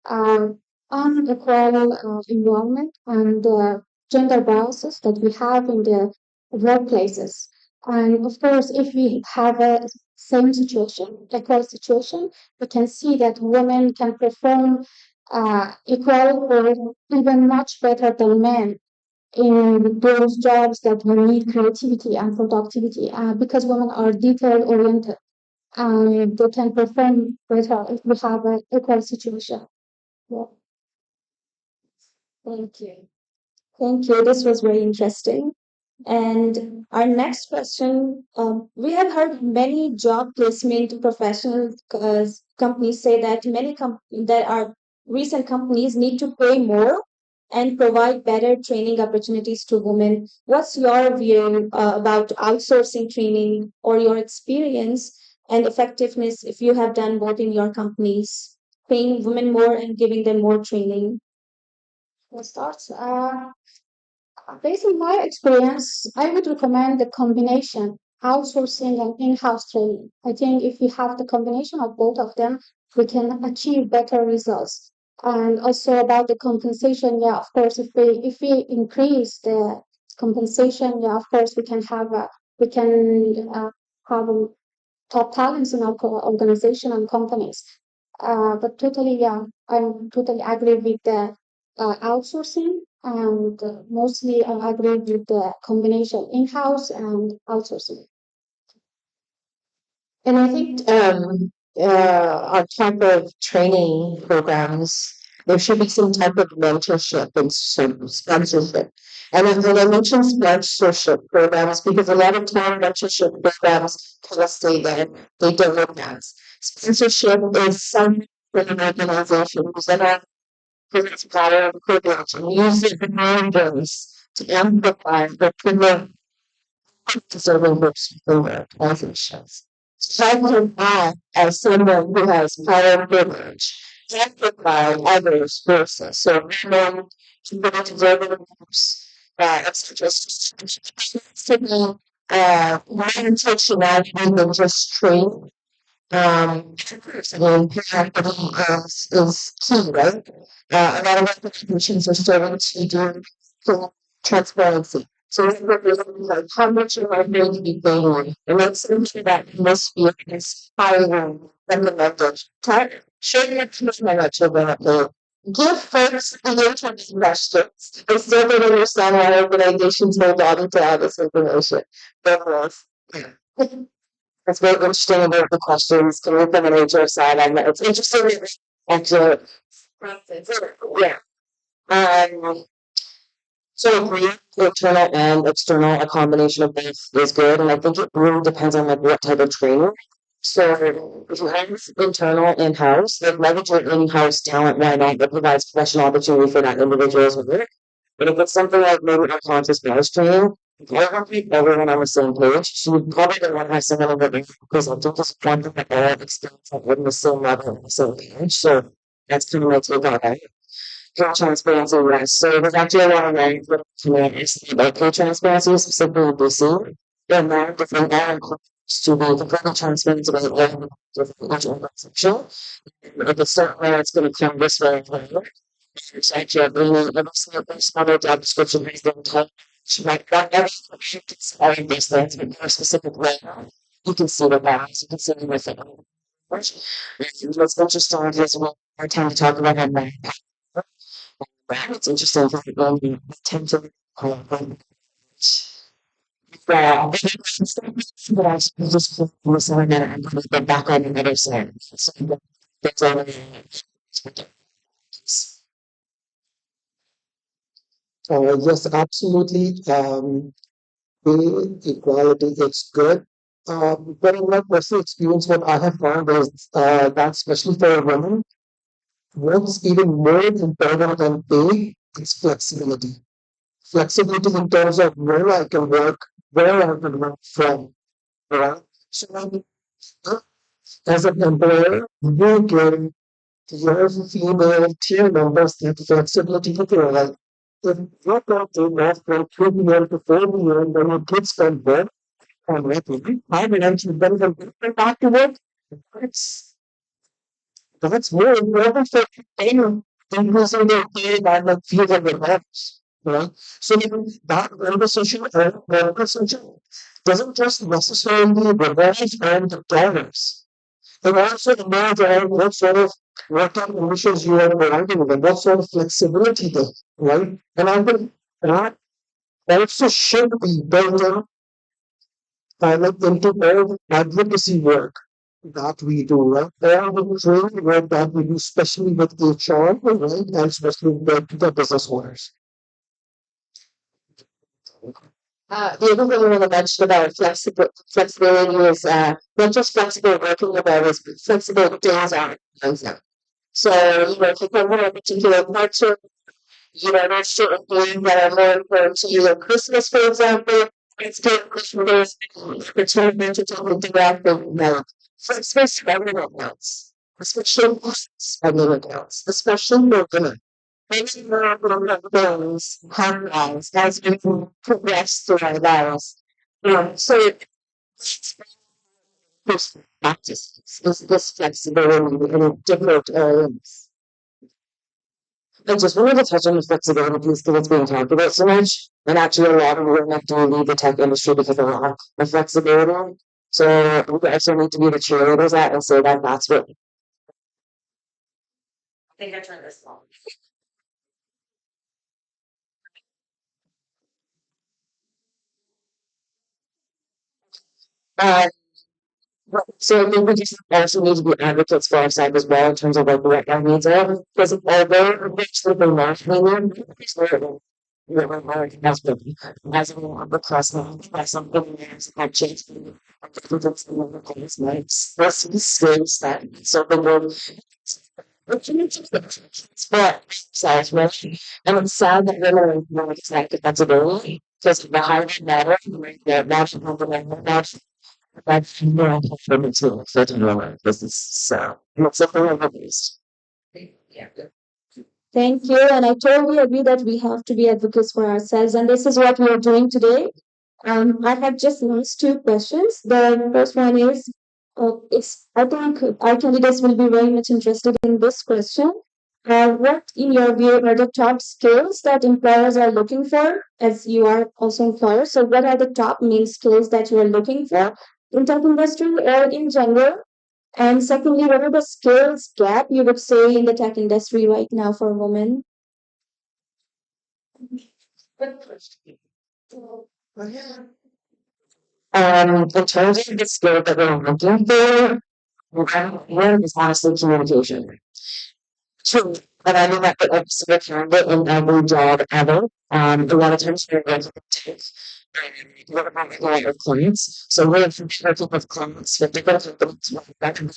um, unequal environment and gender biases that we have in the workplaces. And of course, if we have a same situation, equal situation, we can see that women can perform equal or even much better than men in those jobs that will need creativity and productivity because women are detail oriented and they can perform better if we have an equal situation. Yeah. Thank you. Thank you. This was very interesting. And our next question, we have heard many job placement professional companies say that that our recent companies need to pay more and provide better training opportunities to women. What's your view about outsourcing training or your experience and effectiveness if you have done both in your companies, paying women more and giving them more training? Let's start. Based on my experience, I would recommend the combination outsourcing and in-house training. I think if we have the combination of both of them, we can achieve better results. And also about the compensation, yeah, of course, if we increase the compensation, yeah, of course, we can have top talents in our organization and companies. But totally, yeah, I'm totally agree with the outsourcing and mostly I agree with the combination in-house and outsourcing. And I think on top of training programs, there should be some type of mentorship and some sponsorship. And I mentioned sponsorship programs because a lot of time mentorship programs kind of stay there. They don't advance. Sponsorship is some for an organization who's in a its power and privilege and use it behind those to amplify the promote serving groups in their organizations. So I can act as someone who has power and privilege and provide others resources. So women to go to serving groups, it's just to be more intentionality than just training and is key, right? A lot of applications are starting to do full transparency. So it's looking like how much am I going to be paying? And that's something that atmosphere is highly recommended. Show your commitment at your benefit. Give folks the internet questions. I still don't understand why organizations hold on to all this information. But yeah. It's very interesting about the questions coming from an HR side. And it's interesting that actually, yeah. Um, so agree, internal and external, a combination of both is good. And I think it really depends on like what type of training. So if you have internal in-house, like leverage your in-house talent, why not? It provides professional opportunity for that individual as well. But if it's something like maybe unconscious bias training, I don't think everyone on the same page. So we probably don't want to have someone over there because I think it's one that all experience at the same level on the same page. So that's kind of my take on that. Pay transparency, yes. So there's actually a lot of learning for communities about pay transparency, specifically in BC. There are many different to be completely transparent about what different each organization. If it's certain where it's going to come this way, it's actually really, there's other job description has been told. Like that, everything is all of these things, but more specifically, you can see the balance, you can see everything. What's interesting is we tend to talk about it it's interesting because we tend to yeah, but I just was on that and get back on the other side. So that's all. Yes, absolutely. Pay equality is good. But in my personal experience, what I have found is that especially for women, what's even more important than pay is flexibility. Flexibility in terms of where I can work, where I can work from, right? So uh, as an employer, you give your female team members that flexibility to feel like if you're going to work from 3 p.m. to 4 p.m., then your kids can work and working. I mean, actually, then they back to work. That's, that's more important for anyone than losing their pay by like few hundred dollars. Right? So that conversation doesn't just necessarily revolve around the dollars. It also involves around what sort of working conditions you are providing them, what sort of flexibility there, right? And I think that also should be built in like into all the advocacy work that we do, right? All the training work that we do, especially with HR, right? And especially with the business owners. The other thing I want to mention about flexibility is not just flexible working hours, but flexible days out. So, if you come from a particular culture, there's certain things that are more important to you. Like Christmas, for example, it's good Christmas, return to talk with the like Christmas spending accounts, especially spending accounts, especially for women. Maybe more things happen as we progress through our lives. So this practice this flexibility in different areas. I just wanted to touch on the flexibility piece because it's being talked about so much. And actually, a lot of women do leave the tech industry because of lack of flexibility. So we also need to be the cheerleaders at and say that that's what. I think I turned this off. Uh, so I think we just also need to be advocates for our side as well in terms of like what our needs are. Because although there's something nationally, there's has been as a because of something that changed this skills that so the world but size right and it's sad that women are not connected that's ability because the higher the matter, the national that's more performance too. Certain level. This is so. It's a very least. Thank you. And I totally agree that we have to be advocates for ourselves. And this is what we are doing today. I have just asked two questions. The first one is, I think our candidates will be very much interested in this question. What, in your view, are the top skills that employers are looking for, as you are also employer? So, what are the top main skills that you are looking for in tech industry or in general? And secondly, what are the skills gap you would say in the tech industry right now for women? In terms of the skill that we're looking for, one is honestly communication. True. And I mean that the opposite candidate in every job ever. A lot of times we're going to take what about a lot of clients. So we're working with clients, with different people that can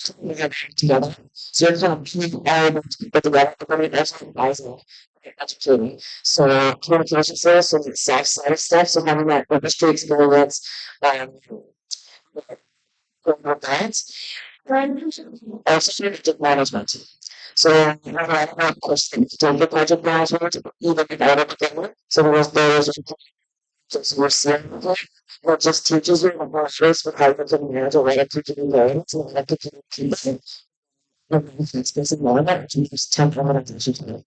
together. So you're kind of keeping all of them together, but then it's advising, educating. So communication skills, so the soft side of stuff, so having that industry experience, um, with that. And also strategic management. So, of course, don't get project management, even without everything. So, there's just more simple, or just teaches you the more first with how you can manage a way of teaching learning to like to keep people. And it's basically more of that, just temporary attention.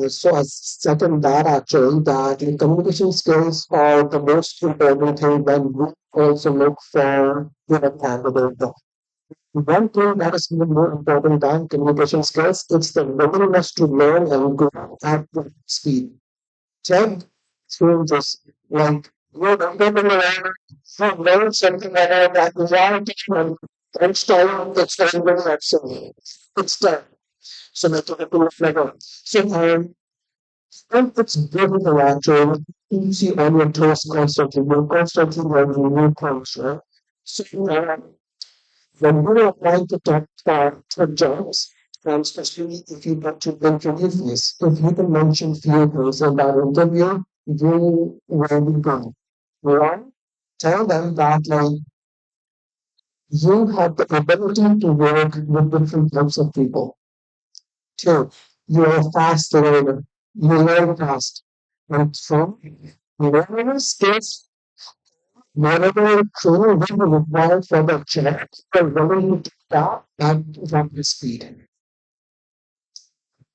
So I second that actually, that the communication skills are the most important thing when we also look for candidate. One thing that is even more important than communication skills, it's the willingness to learn and grow at the speed. Tech changes, like, you're living around, you learn something like that, reality, and style, it's very, very actually. It's done. So make it a little flavor. So, and it's very actually easy on your toes constantly. You're constantly learning new things, right? So, when we are applying to top for jobs, and especially if you want to interview this, if you can mention few things in that interview, you will be good. One, tell them that like you have the ability to work with different types of people. Two, you're a fast learner. You learn fast. And three, whatever skills, whatever training will be required for the job, you're willing to do that at rapid speed.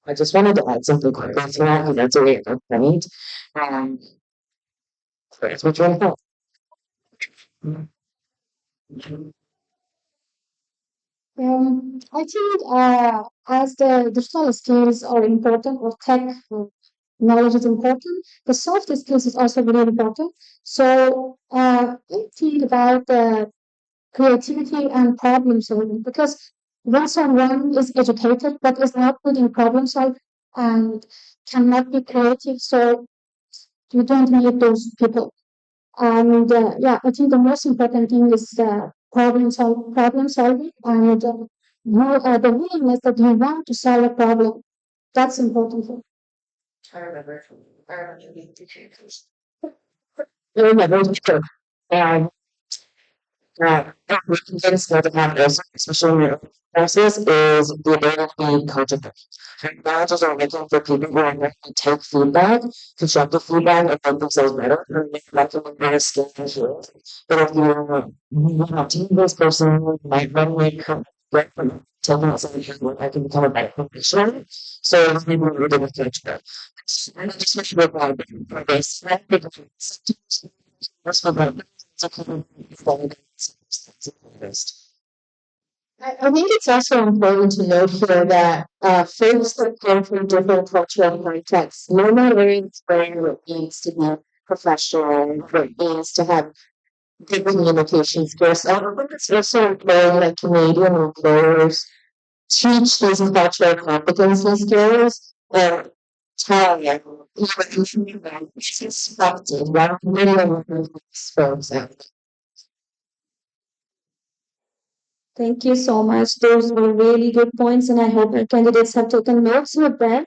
I just wanted to add something quick to that, and that's a really good point. Um, Chris, which one? I think as the digital skills are important or tech knowledge is important, the soft skills is also very important. So I think about creativity and problem solving because when someone is educated but is not good in problem solving and cannot be creative, so you don't need those people. And yeah, I think the most important thing is problem solving, and the willingness that you want to solve a problem. That's important. For I remember, um, things that have also, especially in your process, is the ability to be coachable. Managers are looking for people who are going to take feedback, constructive feedback, and make themselves better, and make them better skills and skills. But if you're not team based person, you might run away right from taking something where I can become a better professional. So it's maybe we're doing coachable. And I just wish we were for this, because sometimes that's what it's a kind of I think it's also important to note here that folks that come from different cultural contexts, no matter explain what it means to be professional, what it means to have good communication skills. I think it's also important that Canadian employers teach these cultural competency skills and tell them what is expected rather than folks out. Thank you so much. Those were really good points, and I hope our candidates have taken notes with them.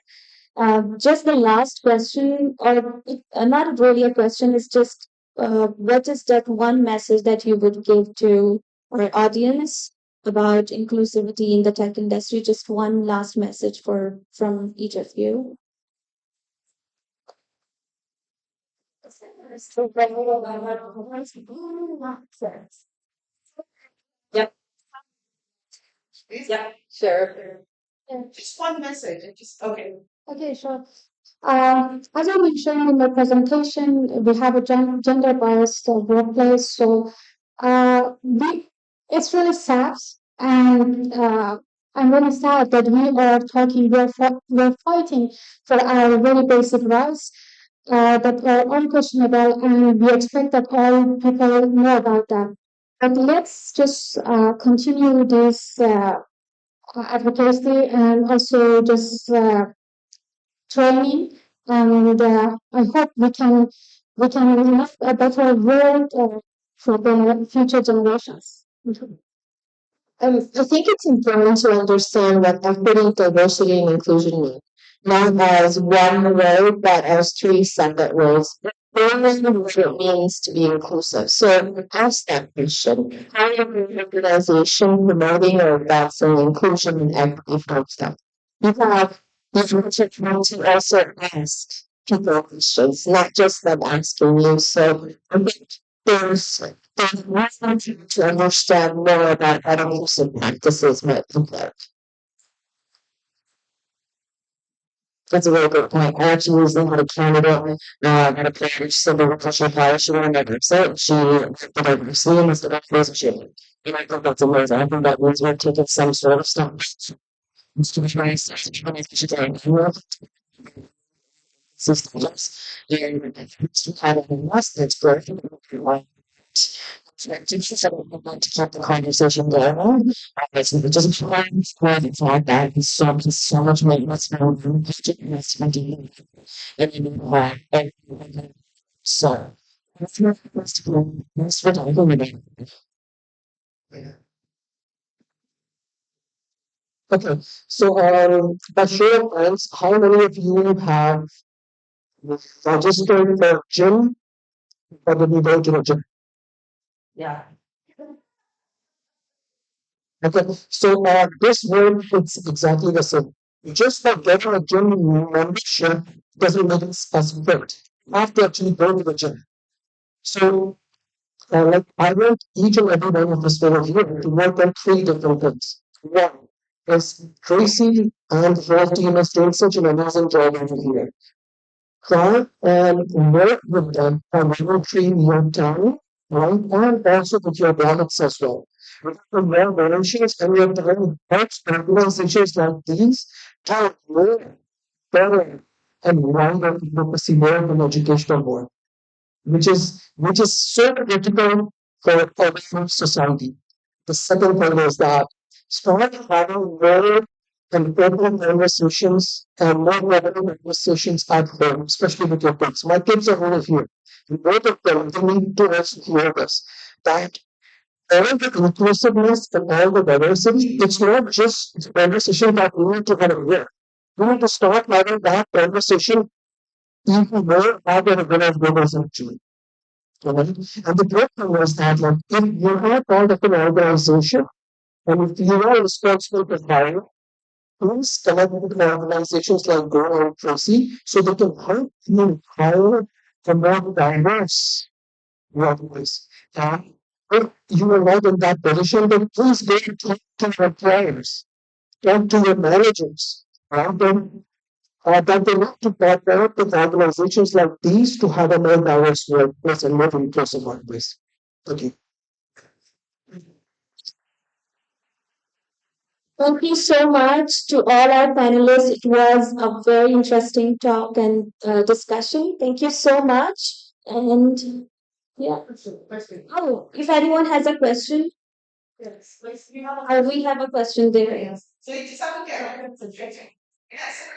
Just the last question, or not really a question, it's just what is that one message that you would give to our audience about inclusivity in the tech industry? Just one last message for from each of you. Yep. Yep. Sure. Just one message. Just okay. Okay, sure. As I mentioned in my presentation, we have a gender biased workplace, so we it's really sad, and I'm really sad that we are talking, we're fighting for our very basic rights that are unquestionable, and we expect that all people know about them. But let's just continue this advocacy and also just training, and I hope we can make a better world for the future generations. I think it's important to understand what equity, diversity, and inclusion mean, not as one word, but as three separate words. Learning what it means to be inclusive. So ask that question. How is your organization promoting or advancing inclusion and equity for itself? You have to also ask people questions, not just them asking you. So I think there's one to understand more about how inclusive practices might look like. That's a really good point. I actually recently had a candidate at a player civil professional college. She wanted to website. She did a diversity and was the position. And I think that's amazing. I think that means we're taking some sort of stuff. It's too much nice. She did systems and to have an investment for to keep the conversation going. It's just plan it's like that. So much maintenance and so that's not supposed to be most for talking about it. Okay, so by show of hands, how many of you have registered for gym or did you go to the gym? Yeah. Okay, so this word it's exactly the same. Just by getting a gym membership doesn't make it specific. You have to actually go to the gym. So, like I want each and every one of us over here to work on three different things. One is Tracy and the whole team is doing such an amazing job over here. Try and work with them on monitoring your time, right? And also with your balance as well. Remember, more relationships and your time helps organizations like these tell more, better, and wider democracy more than educational work, which is so critical for our society. The second thing is that start having more and open conversations and more regular conversations at home, especially with your kids. My kids are over here. Both of them, they need to also hear this. That all the inclusiveness and all the diversity, it's not just a conversation that we need to have here. We need to start having that conversation even more after the winner of global century. Right? And the great thing was that like if you are part of an organization and if you are responsible for hiring, please connect with organizations like Go and Tracy so they can help you hire a more diverse workplace. And if you are not in that position, then please go and talk to your employers, talk to your managers, right? Then that they need to partner up with organizations like these to have a more diverse workplace and more inclusive workplace. Okay. Thank you so much to all our panelists. It was a very interesting talk and discussion. Thank you so much. And yeah. Oh, if anyone has a question, we have a question there. Yes. So you just have to get right. Yes.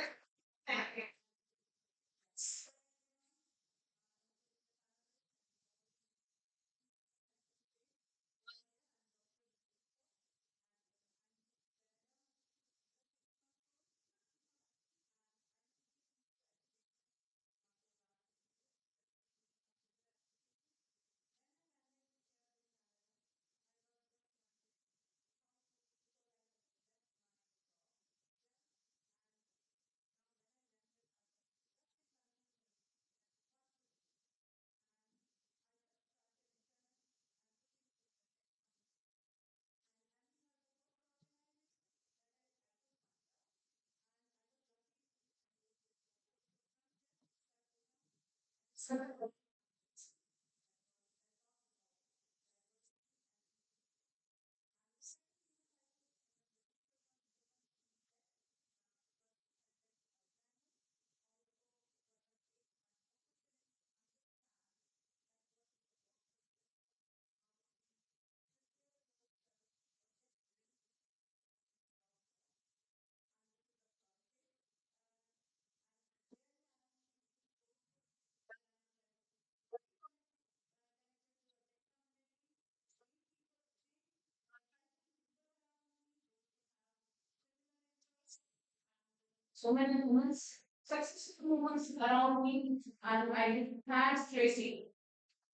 So many moments, successful moments around me, and I thanks Tracy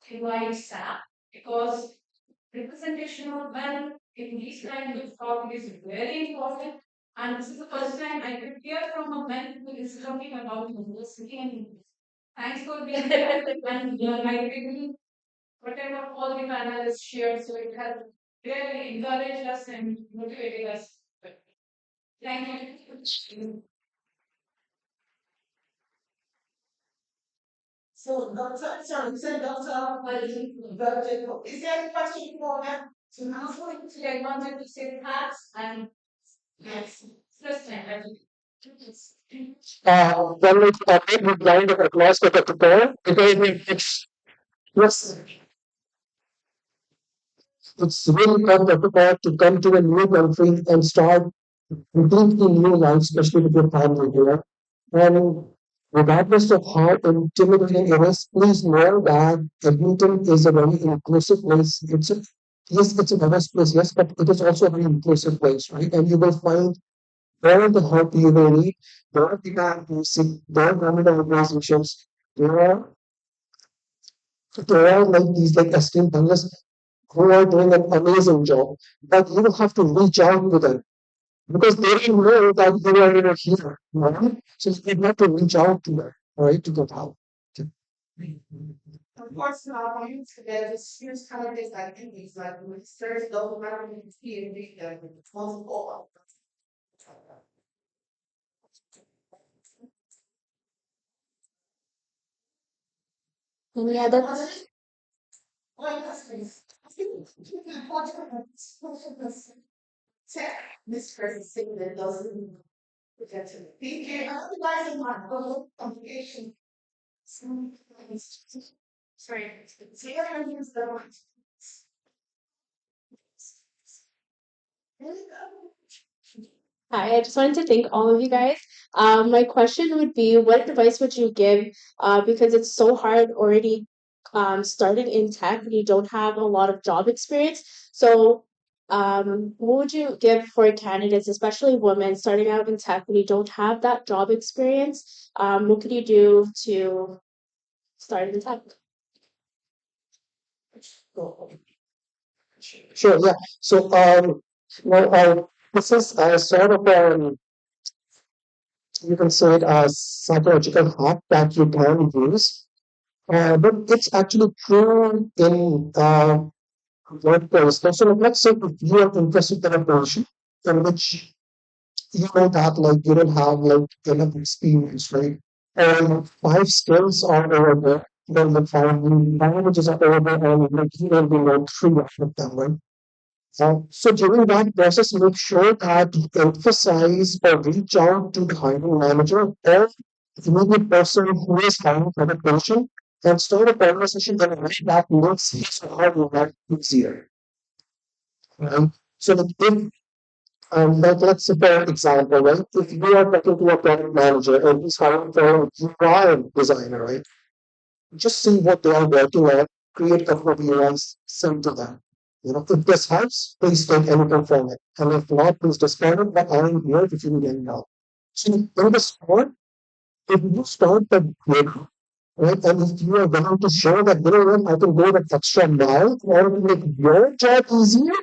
invite Sam because representation of men in these kind of topic is very important. And this is the first time I could hear from a man who is talking about diversity and thanks for being here. And I agree whatever all the panelists shared, so it has really encouraged us and motivated us. Thank you. So, Doctor, sorry, you said Doctor, is there any question for her? So now for today, I wanted to say thanks and yes, first time. Then we big round of applause for Dr. Paul because yes, it's really tough, Dr. Paul, to come to a new country and start completely new life, especially with your family, you know. And regardless of how intimidating it is, please know that Edmonton is a very inclusive place. Yes, it's a diverse place, yes, but it is also a very inclusive place, right? And you will find all the help you will need. There are people who seek their government organizations. There are there are like these like esteemed panelists who are doing an amazing job. But you will have to reach out to them because they don't know that you are even here, right? So you have to reach out to them, right, to get help. Of course, now I'm there's huge kind of things like these, like research, don't remember the PhD, the responsible. Any other Well, that's nice. I think this person saying that doesn't get to be here. Otherwise, in my whole obligation. Sorry. So you're going to use the one. Hi, I just wanted to thank all of you guys. My question would be, what advice would you give? Because it's so hard already started in tech, and you don't have a lot of job experience. So, what would you give for candidates, especially women starting out in tech, when you don't have that job experience? What could you do to start in tech? Sure, yeah. So, well, this is sort of you can say it as psychological hack that you can use, but it's actually true in workplace. So, let's say if you are interested in a position in which you know that like you don't have like enough experience, right? And five skills are over there. Then the five languages are over there, and like you only know three of them, right? So during that process, make sure that you emphasize or reach out to the hiring manager or the immediate person who is hiring for the position and start a conversation in a way that makes his or her life easier. Right? So like if like let's say for example, right? If you are talking to a product manager and he's hiring for a UI designer, right? Just see what they are working on, create a couple of UIs, send to them. You know, if this helps, please take anything from it. And if not, please discard it, but I am here if you need any help. So in the sport, if you start the good, right, and if you are willing to show that, you know what, I can go that extra mile in order to make your job easier,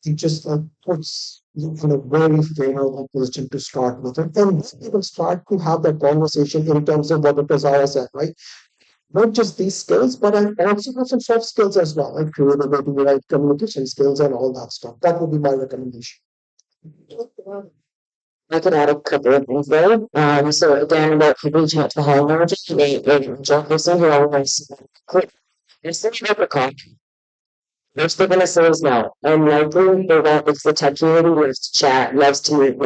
it just puts you in a very favorable position to start with it. And people start to have that conversation in terms of what the desire said, right? Not just these skills, but I also have some soft skills as well, like creativity, right, communication skills, and all that stuff. That would be my recommendation. I could add a couple of things there. So again, about reaching out to high energy, a job person who always quit. Instead of apricot, they're still gonna say is no. And likely they want it's the tech community loves to chat, loves to make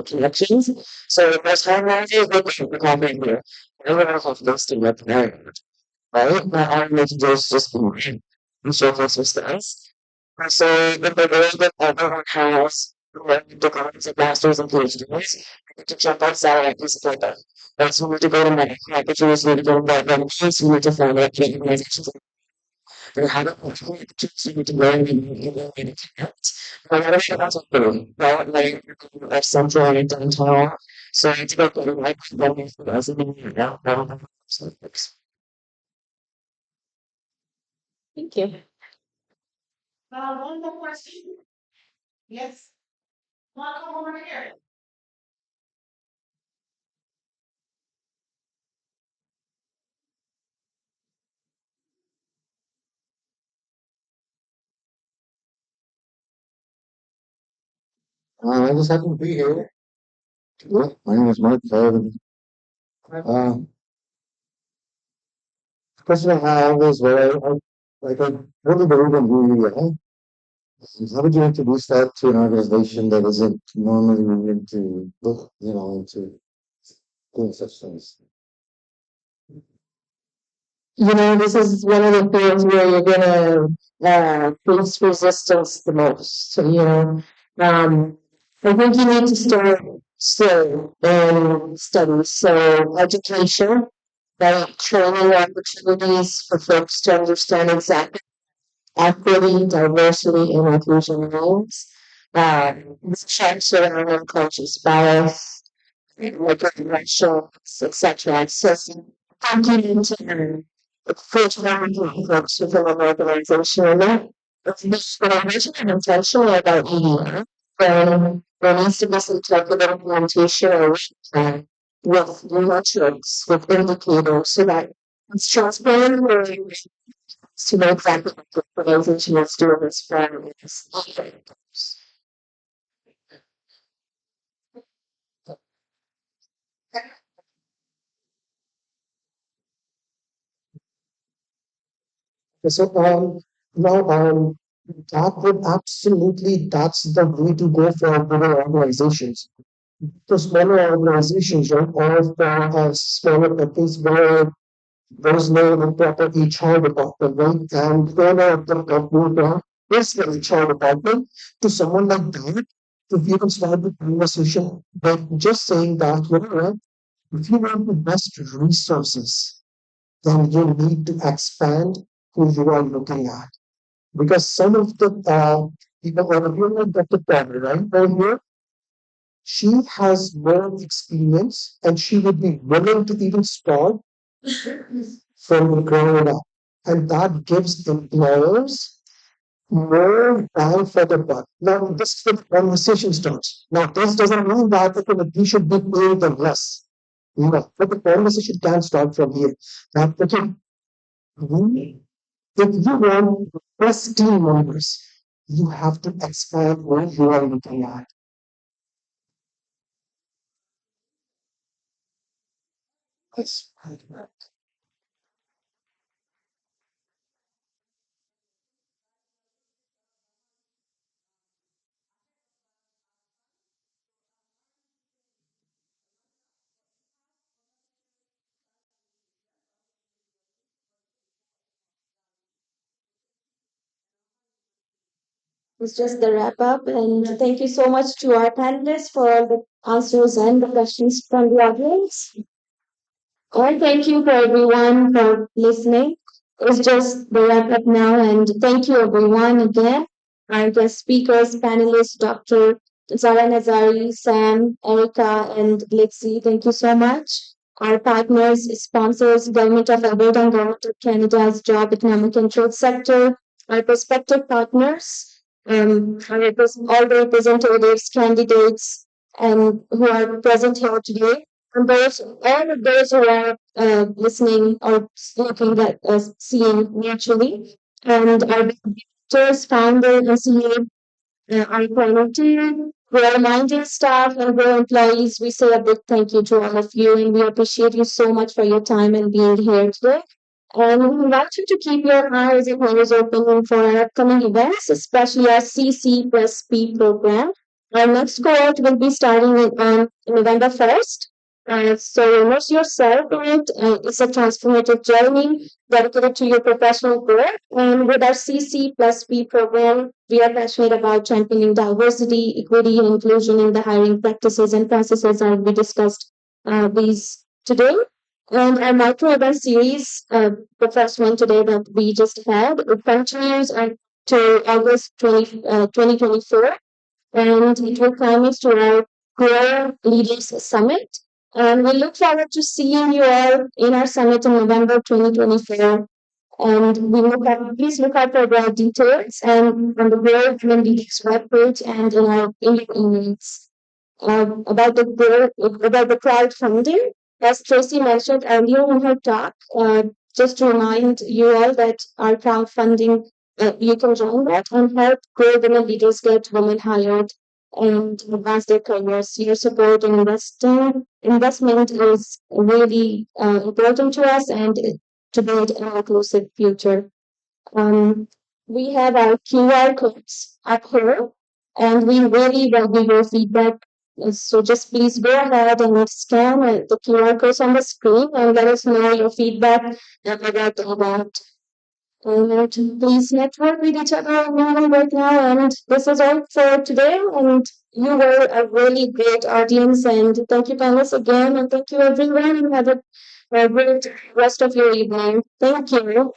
connections. So if there's high energy, they can apricot right here. I don't know if those two up there, right? Not all you need to do is just be surface with us. So if they're really good everyone has degrees of masters and PhDs, you need to jump outside and support them. Right, so you need to go to medical packages, you need to go to medical you need to find out organizations that have opportunities, you need to learn and you need to connect. But I don't think that's a thing, right? Like, you're central and downtown, so you need to go to like, them if it doesn't mean you're down. So, Thank you. One more question. Yes. One over here. I just happen to be here. Well, my name is Mark. The question I have is I really believe in who you are. How would you introduce that to an organization that isn't normally into, into doing such things? this is one of the things where you're gonna face resistance the most. So, I think you need to start slow and steady. So education, right? Training opportunities for folks to understand exactly equity, diversity, and inclusion means. Checks around unconscious bias, like racial, etc. So documenting first rounding folks within an organization or not. But I mentioned I'm intentional about EDR, then there needs to be some type of implementation or plan with metrics, with indicators, so that it's transparent to know exactly what the organization is doing this for. So, now, that would absolutely, that's the way to go for bigger organizations. The smaller organizations, right, all have smaller companies where there is no proper HR department, right? And the owner of the company is the HR department. To someone like that, if you can start the conversation by just saying that, what, if you want the best resources, then you need to expand who you are looking at. Because some of the people over here, like Dr. Palmer, right? Over here, she has more experience and she would be willing to even start from the ground up. And that gives employers more bang for the buck. Now, this is the conversation starts. Now, this doesn't mean that we should be paying them less. No, but the conversation can start from here. That okay, if you want the best team members, you have to expand what you are looking at. Yes. It's just the wrap up, and thank you so much to our panelists for all the answers and the questions from the audience. Well, thank you for everyone for listening. It's just the wrap up now, and thank you everyone again. Our guest speakers, panelists, Dr. Zara Nazari, Sam, Erica, and Lexi, thank you so much. Our partners, sponsors, Government of Alberta and Government of Canada's Job, Economic and Trade Sector. Our prospective partners, all the representatives, candidates, and who are present here today. And all of those who are listening or looking at us, seeing virtually, and our directors, founder, and CEO, our panel team, we're reminding staff and we're employees. We say a big thank you to all of you, and we appreciate you so much for your time and being here today. And we invite you to keep your eyes and ears open for our upcoming events, especially our CC plus P program. Our next cohort will be starting on November 1st. So immerse yourself in it. It's a transformative journey dedicated to your professional growth. And with our CC plus P program, we are passionate about championing diversity, equity, and inclusion in the hiring practices and processes as we discussed these today. And our micro event series, the first one today that we just had, it continues to August 2024, and it will climb us to our Grow Leaders Summit. And we look forward to seeing you all in our summit in November 2024. And please look out for the details and on the Grow Women Leaders webpage and in your emails about the crowdfunding. As Tracy mentioned earlier in her talk, just to remind you all that our crowdfunding, you can join that and help grow women leaders, get women hired, and advance their careers. Your support and investment is really important to us and to build an inclusive future. Um, we have our QR codes up here, and we really value your feedback. So just please go ahead and scan the QR codes on the screen and let us know your feedback about the event. And please network with each other online right now. And this is all for today. And you were a really great audience. And thank you, panelists, again. And thank you, everyone. And have a great rest of your evening. Thank you.